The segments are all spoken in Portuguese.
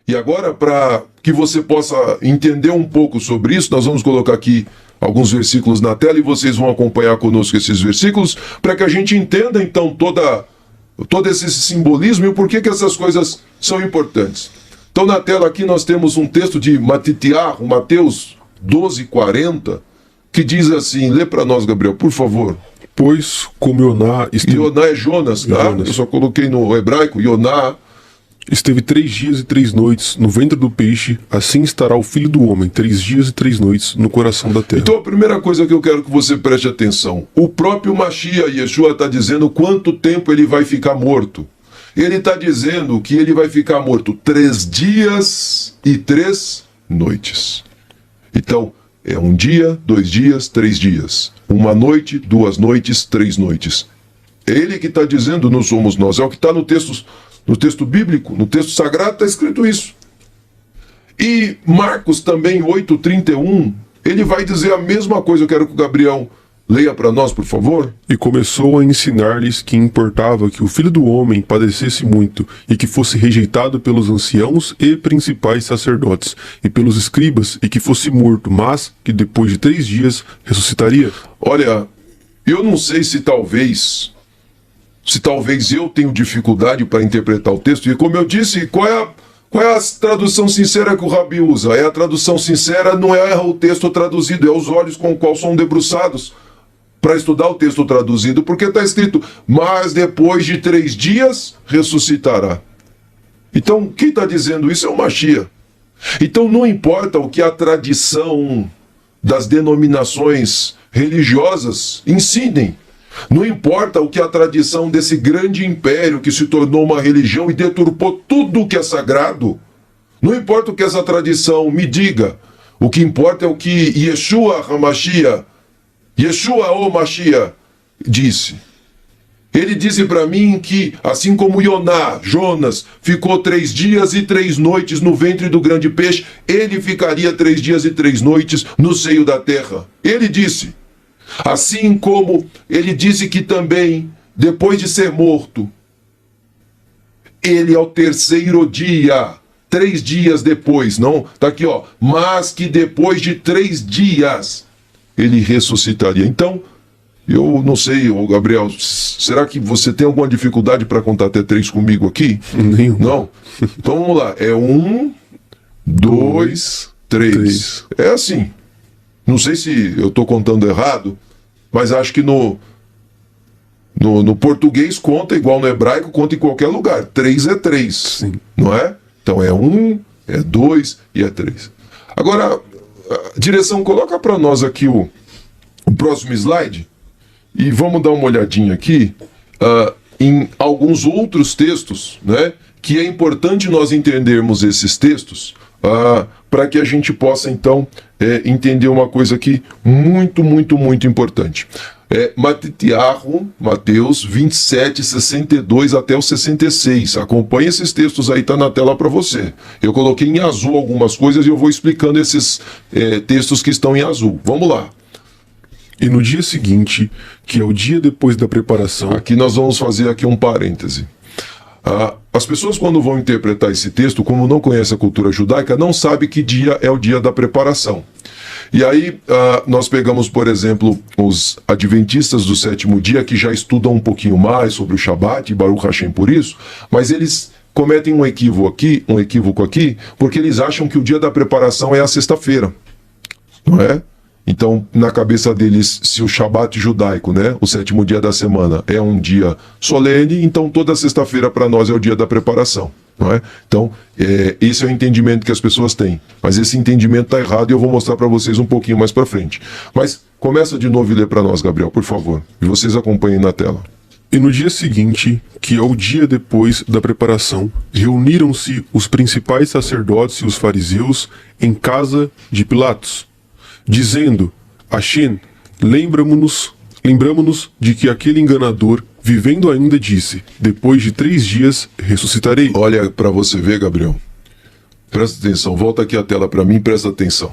E agora, para que você possa entender um pouco sobre isso, nós vamos colocar aqui alguns versículos na tela e vocês vão acompanhar conosco esses versículos, para que a gente entenda então todo esse simbolismo e o porquê que essas coisas são importantes. Então na tela aqui nós temos um texto de Matitiar, Mateus 12:40, que diz assim, lê para nós, Gabriel, por favor. Pois como Ioná esteve... Ioná é Jonas, tá? Jonas. Eu só coloquei no hebraico, Ioná. Esteve 3 dias e 3 noites no ventre do peixe, assim estará o Filho do Homem, 3 dias e 3 noites no coração da terra. Então a primeira coisa que eu quero que você preste atenção, o próprio Mashiach, Yeshua, está dizendo quanto tempo ele vai ficar morto. Ele está dizendo que ele vai ficar morto 3 dias e 3 noites. Então, é 1 dia, 2 dias, 3 dias. 1 noite, 2 noites, 3 noites. É ele que está dizendo, não somos nós. É o que está no texto bíblico, no texto sagrado, está escrito isso. E Marcos também, 8:31, ele vai dizer a mesma coisa. Eu quero que o Gabriel leia para nós, por favor. E começou a ensinar-lhes que importava que o Filho do Homem padecesse muito, e que fosse rejeitado pelos anciãos e principais sacerdotes, e pelos escribas, e que fosse morto, mas que depois de 3 dias ressuscitaria. Olha, eu não sei se talvez eu tenho dificuldade para interpretar o texto, e como eu disse, qual é a tradução sincera que o Rabi usa? A tradução sincera não é o texto traduzido, é os olhos com os quais são debruçados para estudar o texto traduzido, porque está escrito, mas depois de 3 dias ressuscitará. Então, quem está dizendo isso é o Mashiach. Então, não importa o que a tradição das denominações religiosas ensinem, não importa o que a tradição desse grande império que se tornou uma religião e deturpou tudo o que é sagrado, não importa o que essa tradição me diga, o que importa é o que Yeshua HaMashiach, Yeshua o Mashiach, disse. Ele disse para mim que, assim como Ioná, Jonas, ficou 3 dias e 3 noites no ventre do grande peixe, ele ficaria 3 dias e 3 noites no seio da terra. Ele disse. Assim como ele disse que também, depois de ser morto, ele ao 3º dia, 3 dias depois, não, tá aqui ó, mas que depois de 3 dias, ele ressuscitaria. Então, eu não sei, Gabriel, será que você tem alguma dificuldade para contar até 3 comigo aqui? Nenhum. Não? Então vamos lá, é 1, 2, 3. É assim. Não sei se eu estou contando errado, mas acho que no português conta igual no hebraico, conta em qualquer lugar. 3 é 3, Sim. não é? Então é 1, é 2 e é 3. Agora, direção, coloca para nós aqui o próximo slide e vamos dar uma olhadinha aqui em alguns outros textos, né? Que é importante nós entendermos esses textos para que a gente possa, então, entender uma coisa aqui muito, muito, muito importante. Matitiahu, Mateus 27, 62 até o 66. Acompanhe esses textos aí, tá na tela para você. Eu coloquei em azul algumas coisas e eu vou explicando esses textos que estão em azul. Vamos lá. E no dia seguinte, que é o dia depois da preparação... Aqui nós vamos fazer aqui um parêntese. As pessoas, quando vão interpretar esse texto, como não conhecem a cultura judaica, não sabem que dia é o dia da preparação. E aí nós pegamos, por exemplo, os adventistas do 7º dia, que já estudam um pouquinho mais sobre o Shabat, e Baruch Hashem por isso, mas eles cometem um equívoco aqui, porque eles acham que o dia da preparação é a sexta-feira, não é? Então, na cabeça deles, se o Shabat judaico, né, o 7º dia da semana, é um dia solene, então toda sexta-feira para nós é o dia da preparação, não é? Então, esse é o entendimento que as pessoas têm. Mas esse entendimento está errado e eu vou mostrar para vocês um pouquinho mais para frente. Mas começa de novo e lê para nós, Gabriel, por favor. E vocês acompanhem na tela. E no dia seguinte, que é o dia depois da preparação, reuniram-se os principais sacerdotes e os fariseus em casa de Pilatos, dizendo: Hashem, lembramo-nos de que aquele enganador, vivendo ainda, disse: depois de 3 dias ressuscitarei. Olha para você ver, Gabriel. Presta atenção, volta aqui a tela para mim, presta atenção.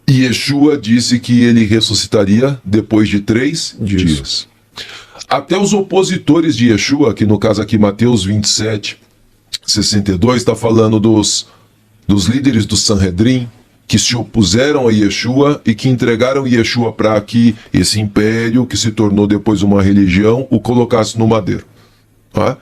E Yeshua disse que ele ressuscitaria depois de 3 dias. Até os opositores de Yeshua, que no caso aqui Mateus 27, 62 está falando dos líderes do Sanhedrin que se opuseram a Yeshua e que entregaram Yeshua para que esse império, que se tornou depois uma religião, o colocasse no madeiro. Tá?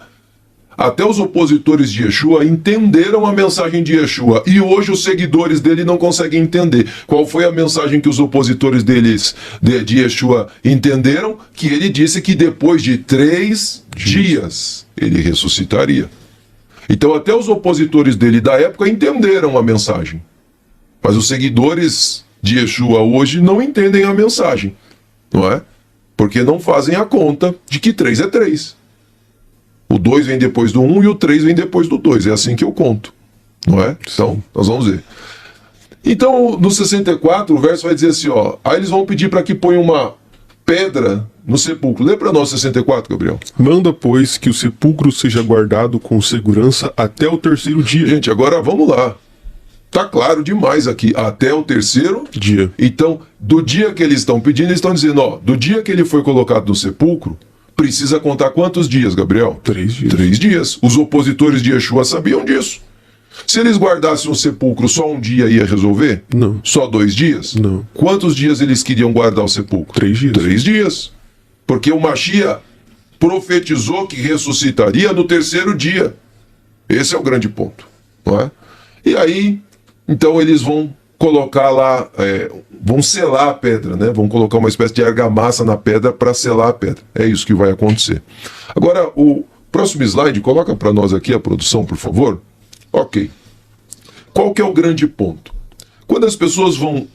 Até os opositores de Yeshua entenderam a mensagem de Yeshua e hoje os seguidores dele não conseguem entender. Qual foi a mensagem que os opositores de Yeshua entenderam? Que ele disse que depois de 3 dias ele ressuscitaria. Então até os opositores dele da época entenderam a mensagem. Mas os seguidores de Yeshua hoje não entendem a mensagem, não é? Porque não fazem a conta de que 3 é 3. O 2 vem depois do 1 e o 3 vem depois do 2. É assim que eu conto, não é? Então, nós vamos ver. Então, no 64, o verso vai dizer assim, ó. Aí eles vão pedir para que ponha uma pedra no sepulcro. Lê para nós 64, Gabriel. Manda, pois, que o sepulcro seja guardado com segurança até o 3º dia. Gente, agora vamos lá. Tá claro demais aqui. Até o 3º dia. Então, do dia que eles estão pedindo, eles estão dizendo, ó, do dia que ele foi colocado no sepulcro, precisa contar quantos dias, Gabriel? 3 dias. 3 dias. Os opositores de Yeshua sabiam disso. Se eles guardassem um sepulcro só um dia, ia resolver? Não. Só 2 dias? Não. Quantos dias eles queriam guardar o sepulcro? 3 dias. 3 dias. Porque o Mashiach profetizou que ressuscitaria no 3º dia. Esse é o grande ponto, não é? E aí, então eles vão colocar lá, vão selar a pedra, né? Vão colocar uma espécie de argamassa na pedra para selar a pedra. É isso que vai acontecer. Agora, o próximo slide, coloca para nós aqui a produção, por favor. Ok. Qual que é o grande ponto? Quando as pessoas vão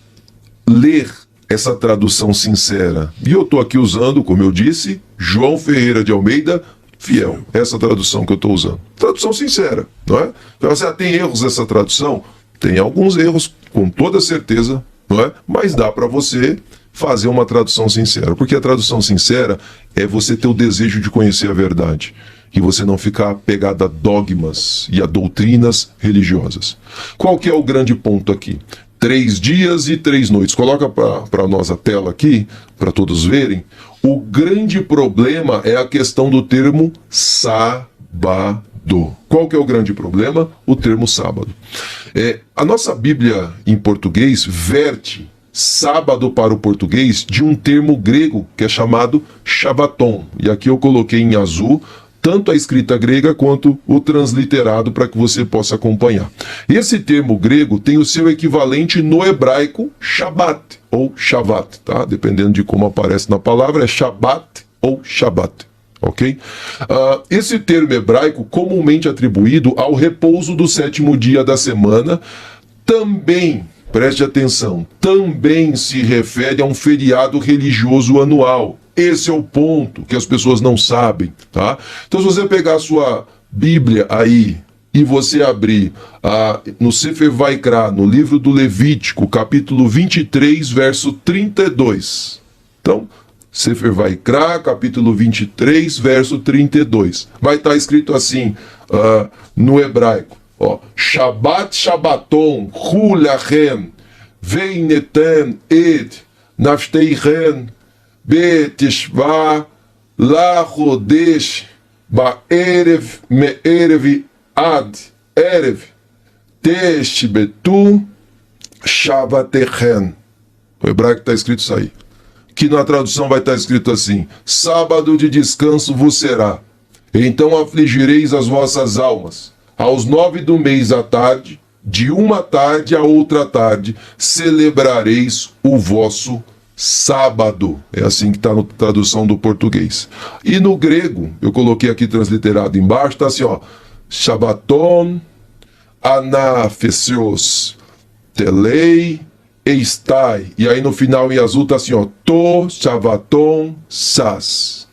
ler essa tradução sincera, e eu estou aqui usando, como eu disse, João Ferreira de Almeida, fiel. Essa tradução que eu estou usando. Tradução sincera, não é? Então, você tem erros nessa tradução? Tem alguns erros, com toda certeza, não é? Mas dá para você fazer uma tradução sincera. Porque a tradução sincera é você ter o desejo de conhecer a verdade. E você não ficar apegado a dogmas e a doutrinas religiosas. Qual que é o grande ponto aqui? 3 dias e 3 noites. Coloca para nós a tela aqui, para todos verem. O grande problema é a questão do termo sábado. Qual que é o grande problema? O termo sábado. A nossa Bíblia em português verte sábado para o português de um termo grego que é chamado Shabbaton. E aqui eu coloquei em azul tanto a escrita grega quanto o transliterado para que você possa acompanhar. Esse termo grego tem o seu equivalente no hebraico Shabbat ou Shavat, tá? Dependendo de como aparece na palavra, é Shabbat ou Shabbat. Ok? Esse termo hebraico, comumente atribuído ao repouso do 7º dia da semana, também, preste atenção, também se refere a um feriado religioso anual. Esse é o ponto que as pessoas não sabem, tá? Então, se você pegar a sua Bíblia aí e você abrir no Sefer Vaikra, no livro do Levítico, capítulo 23, verso 32. Então, Sefer Vaikra, capítulo 23, verso 32. Vai estar escrito assim, no hebraico. Ó, Shabbat Shabbaton, Hu lachem, veineten ed, nafteichem, betishva, lachodesh, ba'erev, me'erev ad, erev, teshbetu, shabbatechem. O hebraico está escrito isso aí. Que na tradução vai estar escrito assim: sábado de descanso vos será. Então afligireis as vossas almas. Aos 9 do mês à tarde, de uma tarde a outra tarde, celebrareis o vosso sábado. É assim que está na tradução do português. E no grego, eu coloquei aqui transliterado embaixo, está assim, ó. Shabbaton, anafesios, telei, eistai. E aí no final em azul está assim, ó. To, Shabbaton, sas.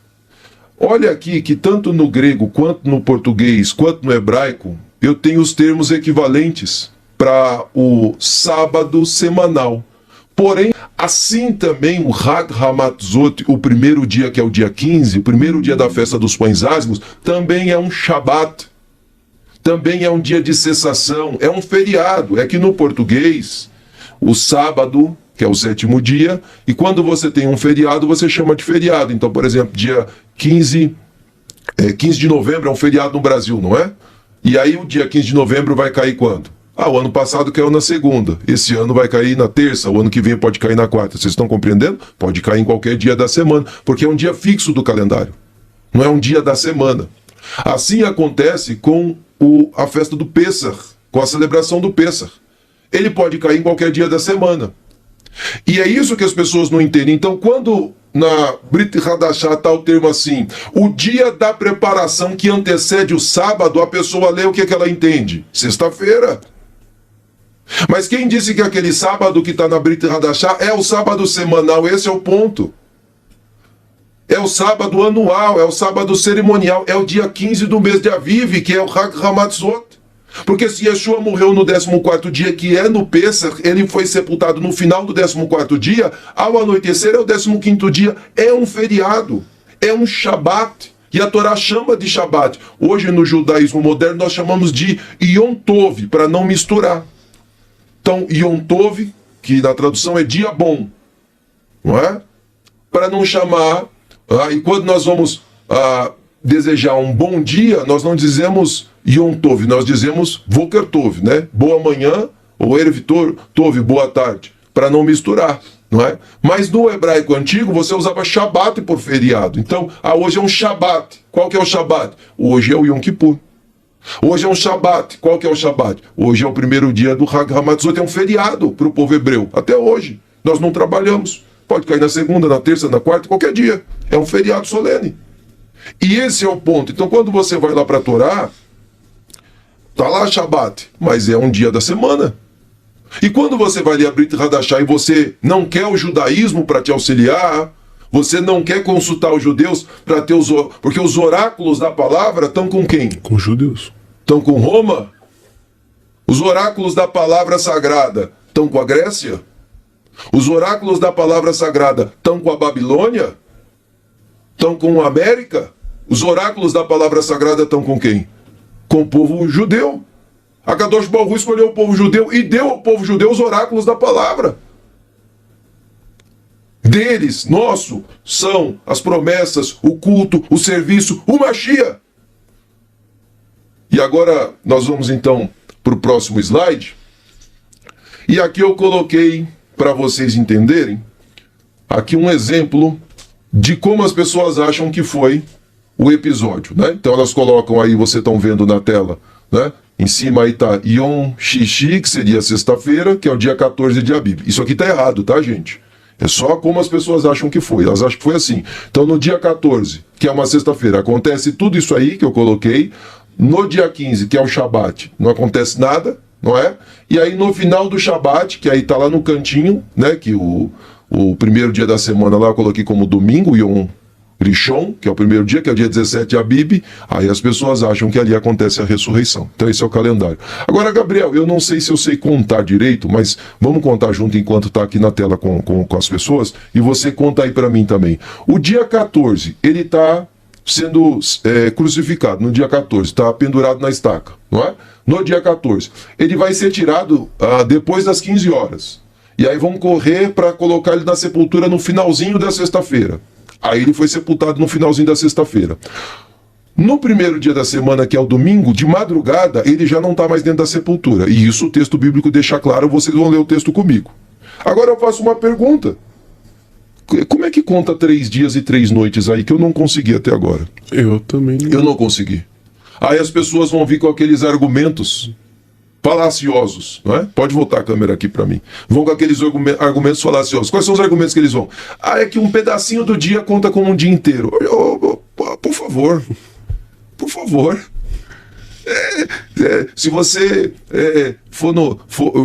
Olha aqui que tanto no grego, quanto no português, quanto no hebraico, eu tenho os termos equivalentes para o sábado semanal. Porém, assim também o Hag Hamatzot, o primeiro dia que é o dia 15, o primeiro dia da festa dos pães ázimos, também é um Shabat. Também é um dia de cessação, é um feriado. É que no português, o sábado, que é o 7º dia, e quando você tem um feriado, você chama de feriado. Então, por exemplo, dia 15 de novembro é um feriado no Brasil, não é? E aí o dia 15 de novembro vai cair quando? O ano passado caiu na segunda, esse ano vai cair na terça, o ano que vem pode cair na quarta. Vocês estão compreendendo? Pode cair em qualquer dia da semana, porque é um dia fixo do calendário, não é um dia da semana. Assim acontece com a festa do Pêssar, com a celebração do Pêssar. Ele pode cair em qualquer dia da semana. E é isso que as pessoas não entendem. Então, quando na Brit Hadashah está o termo assim, o dia da preparação que antecede o sábado, a pessoa lê o que ela entende? Sexta-feira. Mas quem disse que aquele sábado que está na Brit Hadashah é o sábado semanal? Esse é o ponto. É o sábado anual, é o sábado cerimonial, é o dia 15 do mês de Aviv, que é o Hag Hamatzot. Porque se Yeshua morreu no 14º dia, que é no Pêssar, ele foi sepultado no final do 14º dia, ao anoitecer é o 15º dia, é um feriado, é um Shabat. E a Torá chama de Shabat. Hoje no judaísmo moderno nós chamamos de Yom Tov, para não misturar. Então, Yom Tov, que na tradução é dia bom, não é? Para não chamar, e quando nós vamos desejar um bom dia, nós não dizemos Yom Tov, nós dizemos Boker Tov, né? Boa manhã, ou Erev Tov, boa tarde, para não misturar, não é? Mas no hebraico antigo você usava Shabat por feriado. Então, hoje é um Shabat. Qual que é o Shabat? Hoje é o Yom Kippur. Hoje é um Shabat. Qual que é o Shabat? Hoje é o primeiro dia do Hag Hamatzot, é um feriado para o povo hebreu. Até hoje. Nós não trabalhamos. Pode cair na segunda, na terça, na quarta, qualquer dia. É um feriado solene. E esse é o ponto. Então, quando você vai lá para a Torá, tá lá Shabat, mas é um dia da semana. E quando você vai ler a Brit Hadashah e você não quer o judaísmo para te auxiliar, você não quer consultar os judeus para ter porque os oráculos da palavra estão com quem? Com os judeus. Estão com Roma? Os oráculos da palavra sagrada estão com a Grécia? Os oráculos da palavra sagrada estão com a Babilônia? Estão com a América? Os oráculos da palavra sagrada estão com quem? Com o povo judeu. A Kadosh Baruch Hu escolheu o povo judeu e deu ao povo judeu os oráculos da palavra. Deles, nosso, são as promessas, o culto, o serviço, o Mashiach. E agora nós vamos então para o próximo slide. E aqui eu coloquei, para vocês entenderem, aqui um exemplo de como as pessoas acham que foi o episódio, né? Então elas colocam aí, vocês estão vendo na tela, né? Em cima aí tá Yom Shishi, que seria sexta-feira, que é o dia 14 de Abib. Isso aqui tá errado, tá, gente? É só como as pessoas acham que foi. Elas acham que foi assim. Então no dia 14, que é uma sexta-feira, acontece tudo isso aí que eu coloquei. No dia 15, que é o Shabat, não acontece nada, não é? E aí no final do Shabat, que aí tá lá no cantinho, né? Que o primeiro dia da semana lá eu coloquei como domingo, Yom Rishon, que é o primeiro dia, que é o dia 17 de Abib, aí as pessoas acham que ali acontece a ressurreição. Então esse é o calendário. Agora, Gabriel, eu não sei se eu sei contar direito, mas vamos contar junto enquanto está aqui na tela com as pessoas, e você conta aí para mim também. O dia 14, ele está sendo crucificado, no dia 14, está pendurado na estaca, não é? No dia 14. Ele vai ser tirado depois das 15 horas. E aí vão correr para colocar ele na sepultura no finalzinho da sexta-feira. Aí ele foi sepultado no finalzinho da sexta-feira. No primeiro dia da semana, que é o domingo, de madrugada, ele já não está mais dentro da sepultura. E isso o texto bíblico deixa claro, vocês vão ler o texto comigo. Agora eu faço uma pergunta. Como é que conta 3 dias e 3 noites aí, que eu não consegui até agora? Eu também não. Eu não consegui. Aí as pessoas vão vir com aqueles argumentos falaciosos, não é? Pode voltar a câmera aqui para mim. Vão com aqueles argumentos falaciosos. Quais são os argumentos que eles vão? É que um pedacinho do dia conta como um dia inteiro. Por favor. Por favor. Se você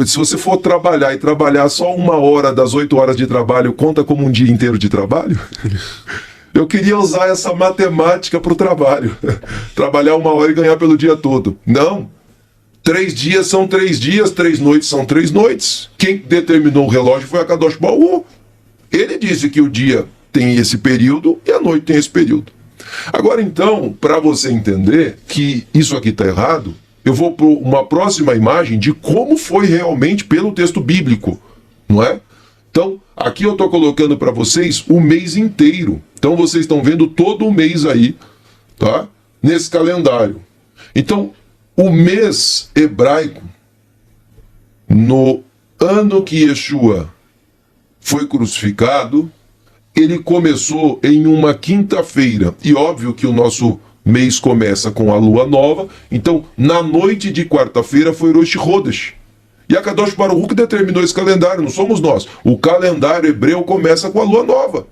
se você for trabalhar e trabalhar só 1 hora das 8 horas de trabalho, conta como um dia inteiro de trabalho? Eu queria usar essa matemática para o trabalho. Trabalhar 1 hora e ganhar pelo dia todo. Não. 3 dias são 3 dias, 3 noites são 3 noites. Quem determinou o relógio foi a Kadosh Baruch Hu. Ele disse que o dia tem esse período e a noite tem esse período. Agora então, para você entender que isso aqui está errado, eu vou para uma próxima imagem de como foi realmente pelo texto bíblico, não é? Então, aqui eu estou colocando para vocês o mês inteiro. Então vocês estão vendo todo o mês aí, tá? Nesse calendário. Então, o mês hebraico, no ano que Yeshua foi crucificado, ele começou em uma quinta-feira. E óbvio que o nosso mês começa com a lua nova, então na noite de quarta-feira foi Rosh Chodesh. E a Kadosh Baruch Hu determinou esse calendário, não somos nós. O calendário hebreu começa com a lua nova.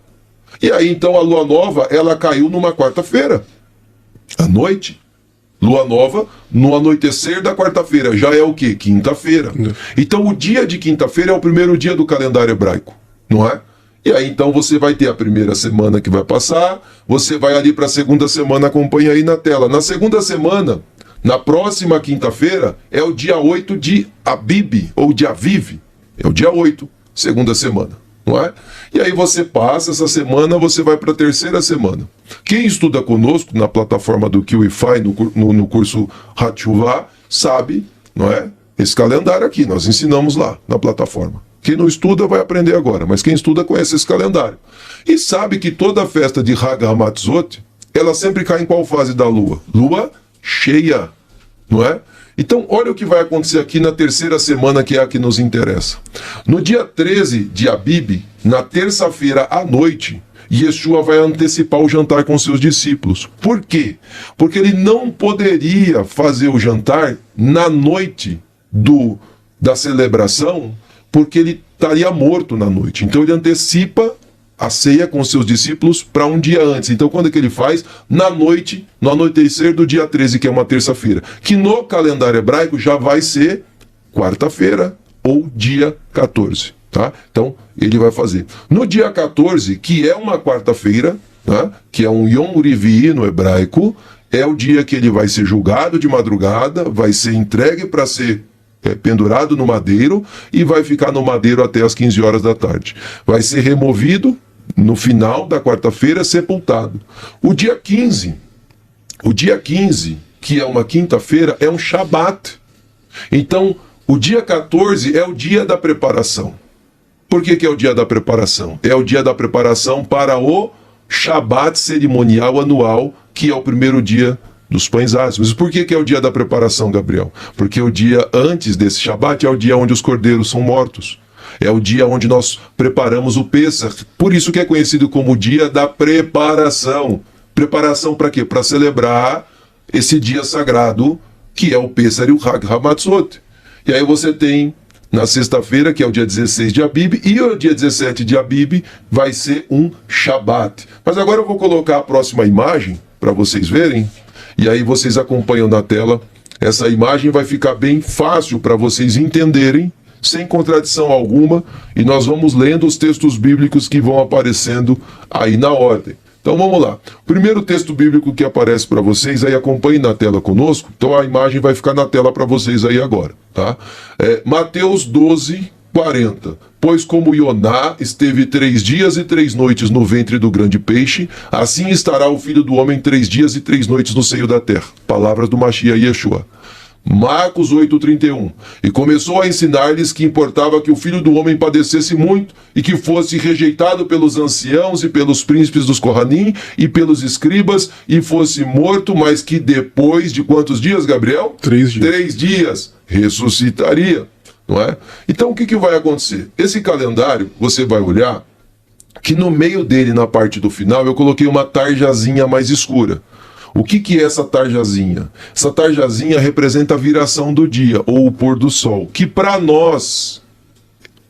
E aí então a lua nova, ela caiu numa quarta-feira, à noite. Lua nova, no anoitecer da quarta-feira, já é o quê? Quinta-feira. Então o dia de quinta-feira é o primeiro dia do calendário hebraico, não é? E aí então você vai ter a primeira semana que vai passar, você vai ali para a segunda semana, acompanha aí na tela. Na segunda semana, na próxima quinta-feira, é o dia 8 de Abib, ou de Aviv. É o dia 8, segunda semana, não é? E aí você passa essa semana, você vai para a terceira semana. Quem estuda conosco na plataforma do QIFI, no curso Hatshuvah, sabe, não é? Esse calendário aqui, nós ensinamos lá na plataforma. Quem não estuda vai aprender agora, mas quem estuda conhece esse calendário. E sabe que toda a festa de Hag HaMatzot, ela sempre cai em qual fase da lua? Lua cheia, não é? Então, olha o que vai acontecer aqui na terceira semana, que é a que nos interessa. No dia 13 de Abib, na terça-feira à noite, Yeshua vai antecipar o jantar com seus discípulos. Por quê? Porque ele não poderia fazer o jantar na noite da celebração, porque ele estaria morto na noite. Então ele antecipa a ceia com seus discípulos para um dia antes. Então quando é que ele faz? Na noite, no anoitecer do dia 13, que é uma terça-feira. Que no calendário hebraico já vai ser quarta-feira ou dia 14. Tá? Então ele vai fazer. No dia 14, que é uma quarta-feira, tá? Que é um Yom Rivi no hebraico, é o dia que ele vai ser julgado de madrugada, vai ser entregue para ser pendurado no madeiro e vai ficar no madeiro até as 15 horas da tarde. Vai ser removido no final da quarta-feira, sepultado. O dia 15, que é uma quinta-feira, é um Shabat. Então, o dia 14 é o dia da preparação. Por que é o dia da preparação? É o dia da preparação para o Shabat cerimonial anual, que é o primeiro dia dos pães ázimos. Por que é o dia da preparação, Gabriel? Porque o dia antes desse Shabat é o dia onde os cordeiros são mortos. É o dia onde nós preparamos o Pêssach. Por isso que é conhecido como o dia da preparação. Preparação para quê? Para celebrar esse dia sagrado, que é o Pêssach e o Hag HaMatzot. E aí você tem na sexta-feira, que é o dia 16 de Abib, e o dia 17 de Abib vai ser um Shabat. Mas agora eu vou colocar a próxima imagem para vocês verem. E aí vocês acompanham na tela. Essa imagem vai ficar bem fácil para vocês entenderem, sem contradição alguma, e nós vamos lendo os textos bíblicos que vão aparecendo aí na ordem. Então vamos lá. O primeiro texto bíblico que aparece para vocês, aí acompanhem na tela conosco. Então a imagem vai ficar na tela para vocês aí agora, tá? Mateus 12, 40. Pois como Ioná esteve 3 dias e 3 noites no ventre do grande peixe, assim estará o Filho do Homem 3 dias e 3 noites no seio da terra. Palavras do Mashiach Yeshua. Marcos 8,31. E começou a ensinar-lhes que importava que o Filho do Homem padecesse muito e que fosse rejeitado pelos anciãos e pelos príncipes dos Kohanim e pelos escribas e fosse morto, mas que depois de quantos dias, Gabriel? 3 dias. 3 dias ressuscitaria. Não é? Então o que vai acontecer? Esse calendário, você vai olhar que no meio dele, na parte do final, eu coloquei uma tarjazinha mais escura. O que é essa tarjazinha? Essa tarjazinha representa a viração do dia, ou o pôr do sol, que para nós,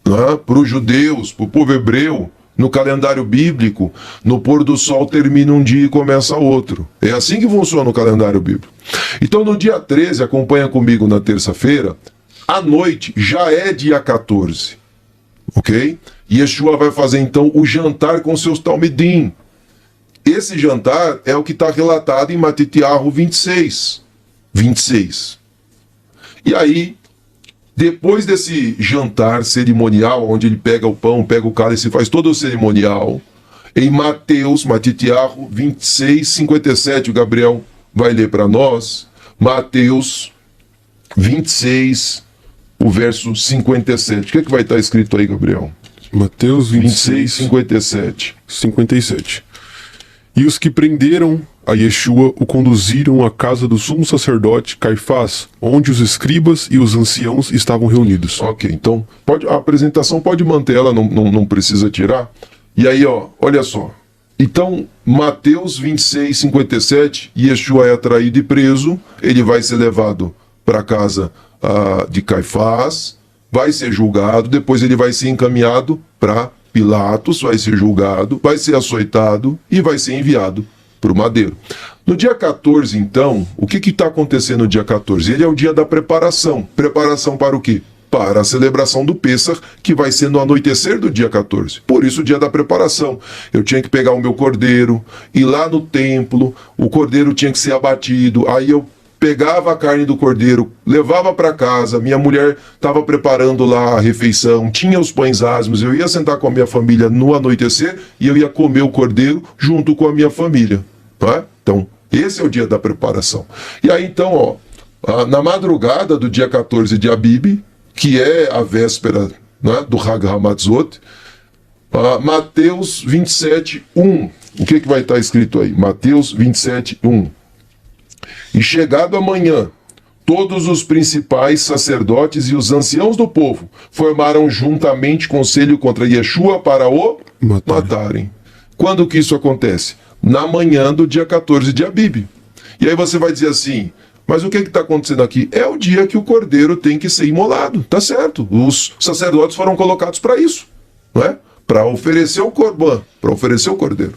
né, para os judeus, para o povo hebreu, no calendário bíblico, no pôr do sol termina um dia e começa outro. É assim que funciona o calendário bíblico. Então no dia 13, acompanha comigo na terça-feira, à noite já é dia 14, ok? Yeshua vai fazer então o jantar com seus talmidim. Esse jantar é o que está relatado em Matitiahu 26. E aí, depois desse jantar cerimonial, onde ele pega o pão, pega o cálice e faz todo o cerimonial, em Mateus, Matitiahu 26, 57, o Gabriel vai ler para nós, Mateus 26, o verso 57. O que vai estar escrito aí, Gabriel? Mateus 26, 57. 57. E os que prenderam a Yeshua o conduziram à casa do sumo sacerdote Caifás, onde os escribas e os anciãos estavam reunidos. Ok, então a apresentação pode manter ela, não precisa tirar. E aí, olha só. Então, Mateus 26, 57, Yeshua é atraído e preso, ele vai ser levado para a casa de Caifás, vai ser julgado, depois ele vai ser encaminhado para Pilatos, vai ser julgado, vai ser açoitado e vai ser enviado para o madeiro. No dia 14, então, o que está acontecendo no dia 14? Ele é o dia da preparação. Preparação para o quê? Para a celebração do Pêssar, que vai ser no anoitecer do dia 14. Por isso, o dia da preparação. Eu tinha que pegar o meu cordeiro, ir lá no templo, o cordeiro tinha que ser abatido, aí eu pegava a carne do cordeiro, levava para casa, minha mulher estava preparando lá a refeição, tinha os pães asmos, eu ia sentar com a minha família no anoitecer e eu ia comer o cordeiro junto com a minha família. Tá? Então, esse é o dia da preparação. E aí, então, na madrugada do dia 14 de Abib, que é a véspera, né, do Hag Hamatzot, Mateus 27, 1. O que vai estar escrito aí? Mateus 27, 1. E chegado amanhã, todos os principais sacerdotes e os anciãos do povo formaram juntamente conselho contra Yeshua para o matarem. Quando que isso acontece? Na manhã do dia 14 de Abib. E aí você vai dizer assim, mas o que está acontecendo aqui? É o dia que o cordeiro tem que ser imolado, tá certo? Os sacerdotes foram colocados para isso, não é? Para oferecer o corban, para oferecer o cordeiro.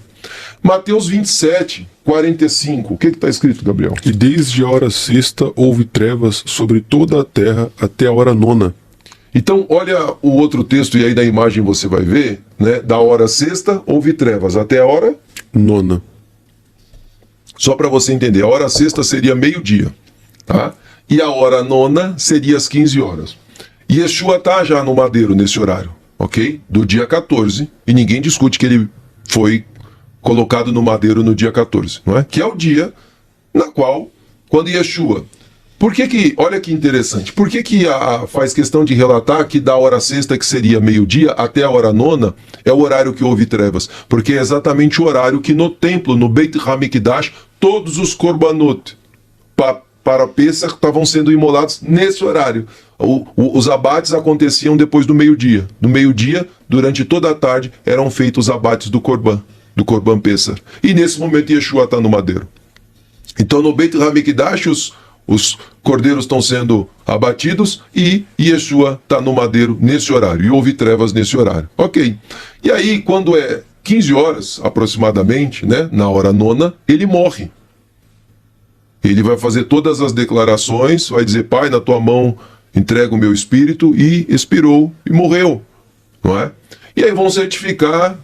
Mateus 27, 45. O que está escrito, Gabriel? E desde a hora sexta houve trevas sobre toda a terra até a hora nona. Então, olha o outro texto, e aí na imagem você vai ver, né? Da hora sexta houve trevas até a hora nona. Só para você entender, a hora sexta seria meio-dia, tá? E a hora nona seria às 15 horas. E Yeshua está já no madeiro nesse horário, ok? Do dia 14, e ninguém discute que ele foi colocado no madeiro no dia 14, não é? Que é o dia na qual, quando Yeshua... olha que interessante, por que faz questão de relatar que da hora sexta, que seria meio-dia, até a hora nona, é o horário que houve trevas? Porque é exatamente o horário que no templo, no Beit HaMikdash, todos os korbanot para Pêssar estavam sendo imolados nesse horário. Os abates aconteciam depois do meio-dia. No meio-dia, durante toda a tarde, eram feitos os abates do Korban Pêssar. E nesse momento Yeshua está no madeiro. Então no Beit HaMikdash os cordeiros estão sendo abatidos e Yeshua está no madeiro nesse horário. E houve trevas nesse horário. Ok. E aí, quando é 15 horas aproximadamente, né, na hora nona, ele morre. Ele vai fazer todas as declarações, vai dizer, Pai, na tua mão entrego o meu espírito, e expirou e morreu. Não é? E aí vão certificar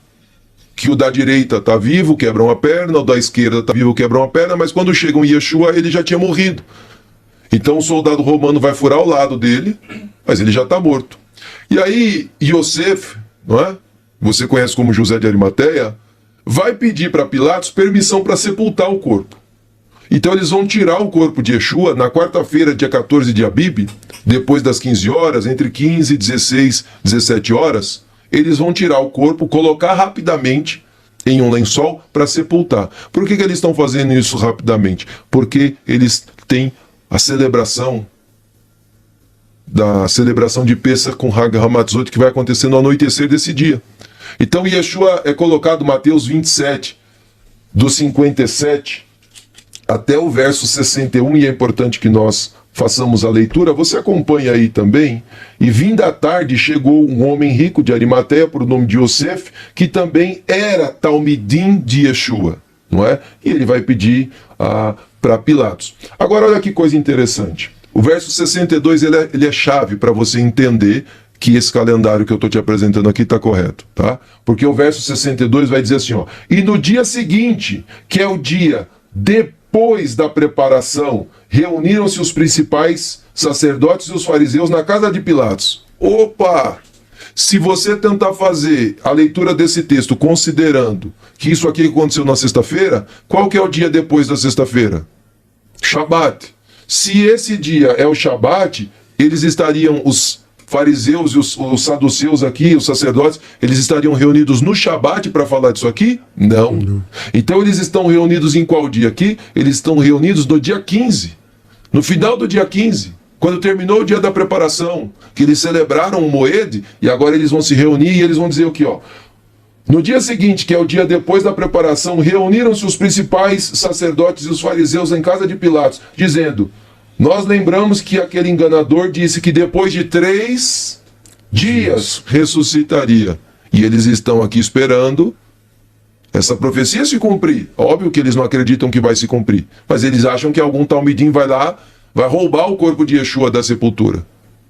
que o da direita está vivo, quebram a perna, o da esquerda está vivo, quebram a perna, mas quando chegam em Yeshua, ele já tinha morrido. Então o soldado romano vai furar o lado dele, mas ele já está morto. E aí Yosef, não é? Você conhece como José de Arimateia, vai pedir para Pilatos permissão para sepultar o corpo. Então eles vão tirar o corpo de Yeshua na quarta-feira, dia 14 de Abib, depois das 15 horas, entre 15 e 16, 17 horas, eles vão tirar o corpo, colocar rapidamente em um lençol para sepultar. Por que eles estão fazendo isso rapidamente? Porque eles têm a celebração de Pêssar com Hag Hamatzot, que vai acontecer no anoitecer desse dia. Então Yeshua é colocado, Mateus 27, do 57 até o verso 61, e é importante que nós façamos a leitura. Você acompanha aí também. E vinda a tarde chegou um homem rico de Arimateia, por nome de Yosef, que também era Talmidim de Yeshua, não é? E ele vai pedir para Pilatos. Agora olha que coisa interessante. O verso 62 ele é chave para você entender que esse calendário que eu estou te apresentando aqui está correto, tá? Porque o verso 62 vai dizer assim, ó, e no dia seguinte, que é o dia depois da preparação, reuniram-se os principais sacerdotes e os fariseus na casa de Pilatos. Opa! Se você tentar fazer a leitura desse texto considerando que isso aqui aconteceu na sexta-feira, qual que é o dia depois da sexta-feira? Shabat. Se esse dia é o Shabat, eles estariam, os fariseus e os saduceus aqui, os sacerdotes, eles estariam reunidos no Shabat para falar disso aqui? Não. Então eles estão reunidos em qual dia aqui? Eles estão reunidos no dia 15. No final do dia 15. Quando terminou o dia da preparação, que eles celebraram o Moed, e agora eles vão se reunir e eles vão dizer o quê? No dia seguinte, que é o dia depois da preparação, reuniram-se os principais sacerdotes e os fariseus em casa de Pilatos, dizendo: nós lembramos que aquele enganador disse que depois de 3 dias ressuscitaria. E eles estão aqui esperando essa profecia se cumprir. Óbvio que eles não acreditam que vai se cumprir, mas eles acham que algum talmidim vai lá, vai roubar o corpo de Yeshua da sepultura.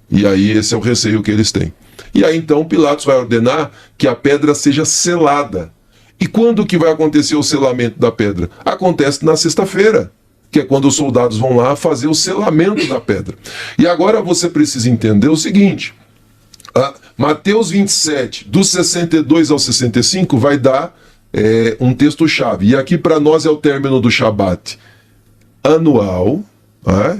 E aí esse é o receio que eles têm. E aí então Pilatos vai ordenar que a pedra seja selada. E quando que vai acontecer o selamento da pedra? Acontece na sexta-feira, que é quando os soldados vão lá fazer o selamento da pedra. E agora você precisa entender o seguinte: Mateus 27, do 62 ao 65, vai dar um texto-chave. E aqui para nós é o término do Shabat anual,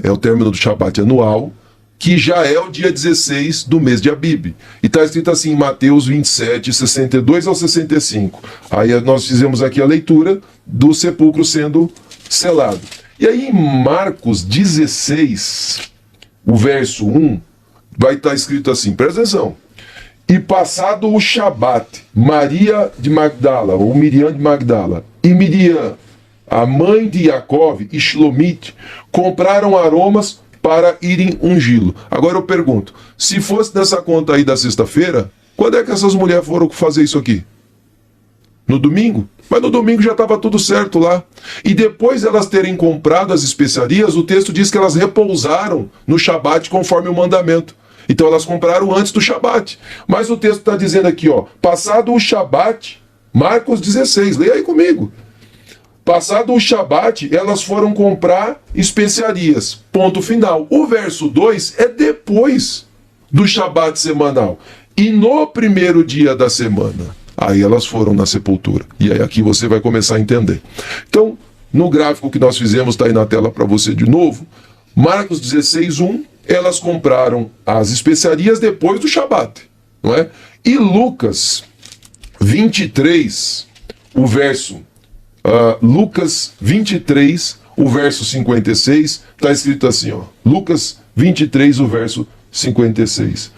é o término do Shabat anual, que já é o dia 16 do mês de Abib. E está escrito assim em Mateus 27, 62 ao 65. Aí nós fizemos aqui a leitura do sepulcro sendo selado. E aí em Marcos 16, o verso 1, vai estar escrito assim, presta atenção: e passado o Shabat, Maria de Magdala, ou Miriam de Magdala, e Miriam, a mãe de Yaakov, e Shlomit, compraram aromas para irem ungí-lo. Agora eu pergunto, se fosse nessa conta aí da sexta-feira, quando é que essas mulheres foram fazer isso aqui? No domingo? Mas no domingo já estava tudo certo lá. E depois elas terem comprado as especiarias, o texto diz que elas repousaram no Shabat conforme o mandamento. Então elas compraram antes do Shabat. Mas o texto está dizendo aqui, passado o Shabat, Marcos 16, leia aí comigo. Passado o Shabat, elas foram comprar especiarias. Ponto final. O verso 2 é depois do Shabat semanal. E no primeiro dia da semana, aí elas foram na sepultura. E aí aqui você vai começar a entender. Então, no gráfico que nós fizemos, está aí na tela para você de novo, Marcos 16, 1, elas compraram as especiarias depois do Shabat, não é? E Lucas 23, o verso... Lucas 23, o verso 56, está escrito assim, Lucas 23, o verso 56.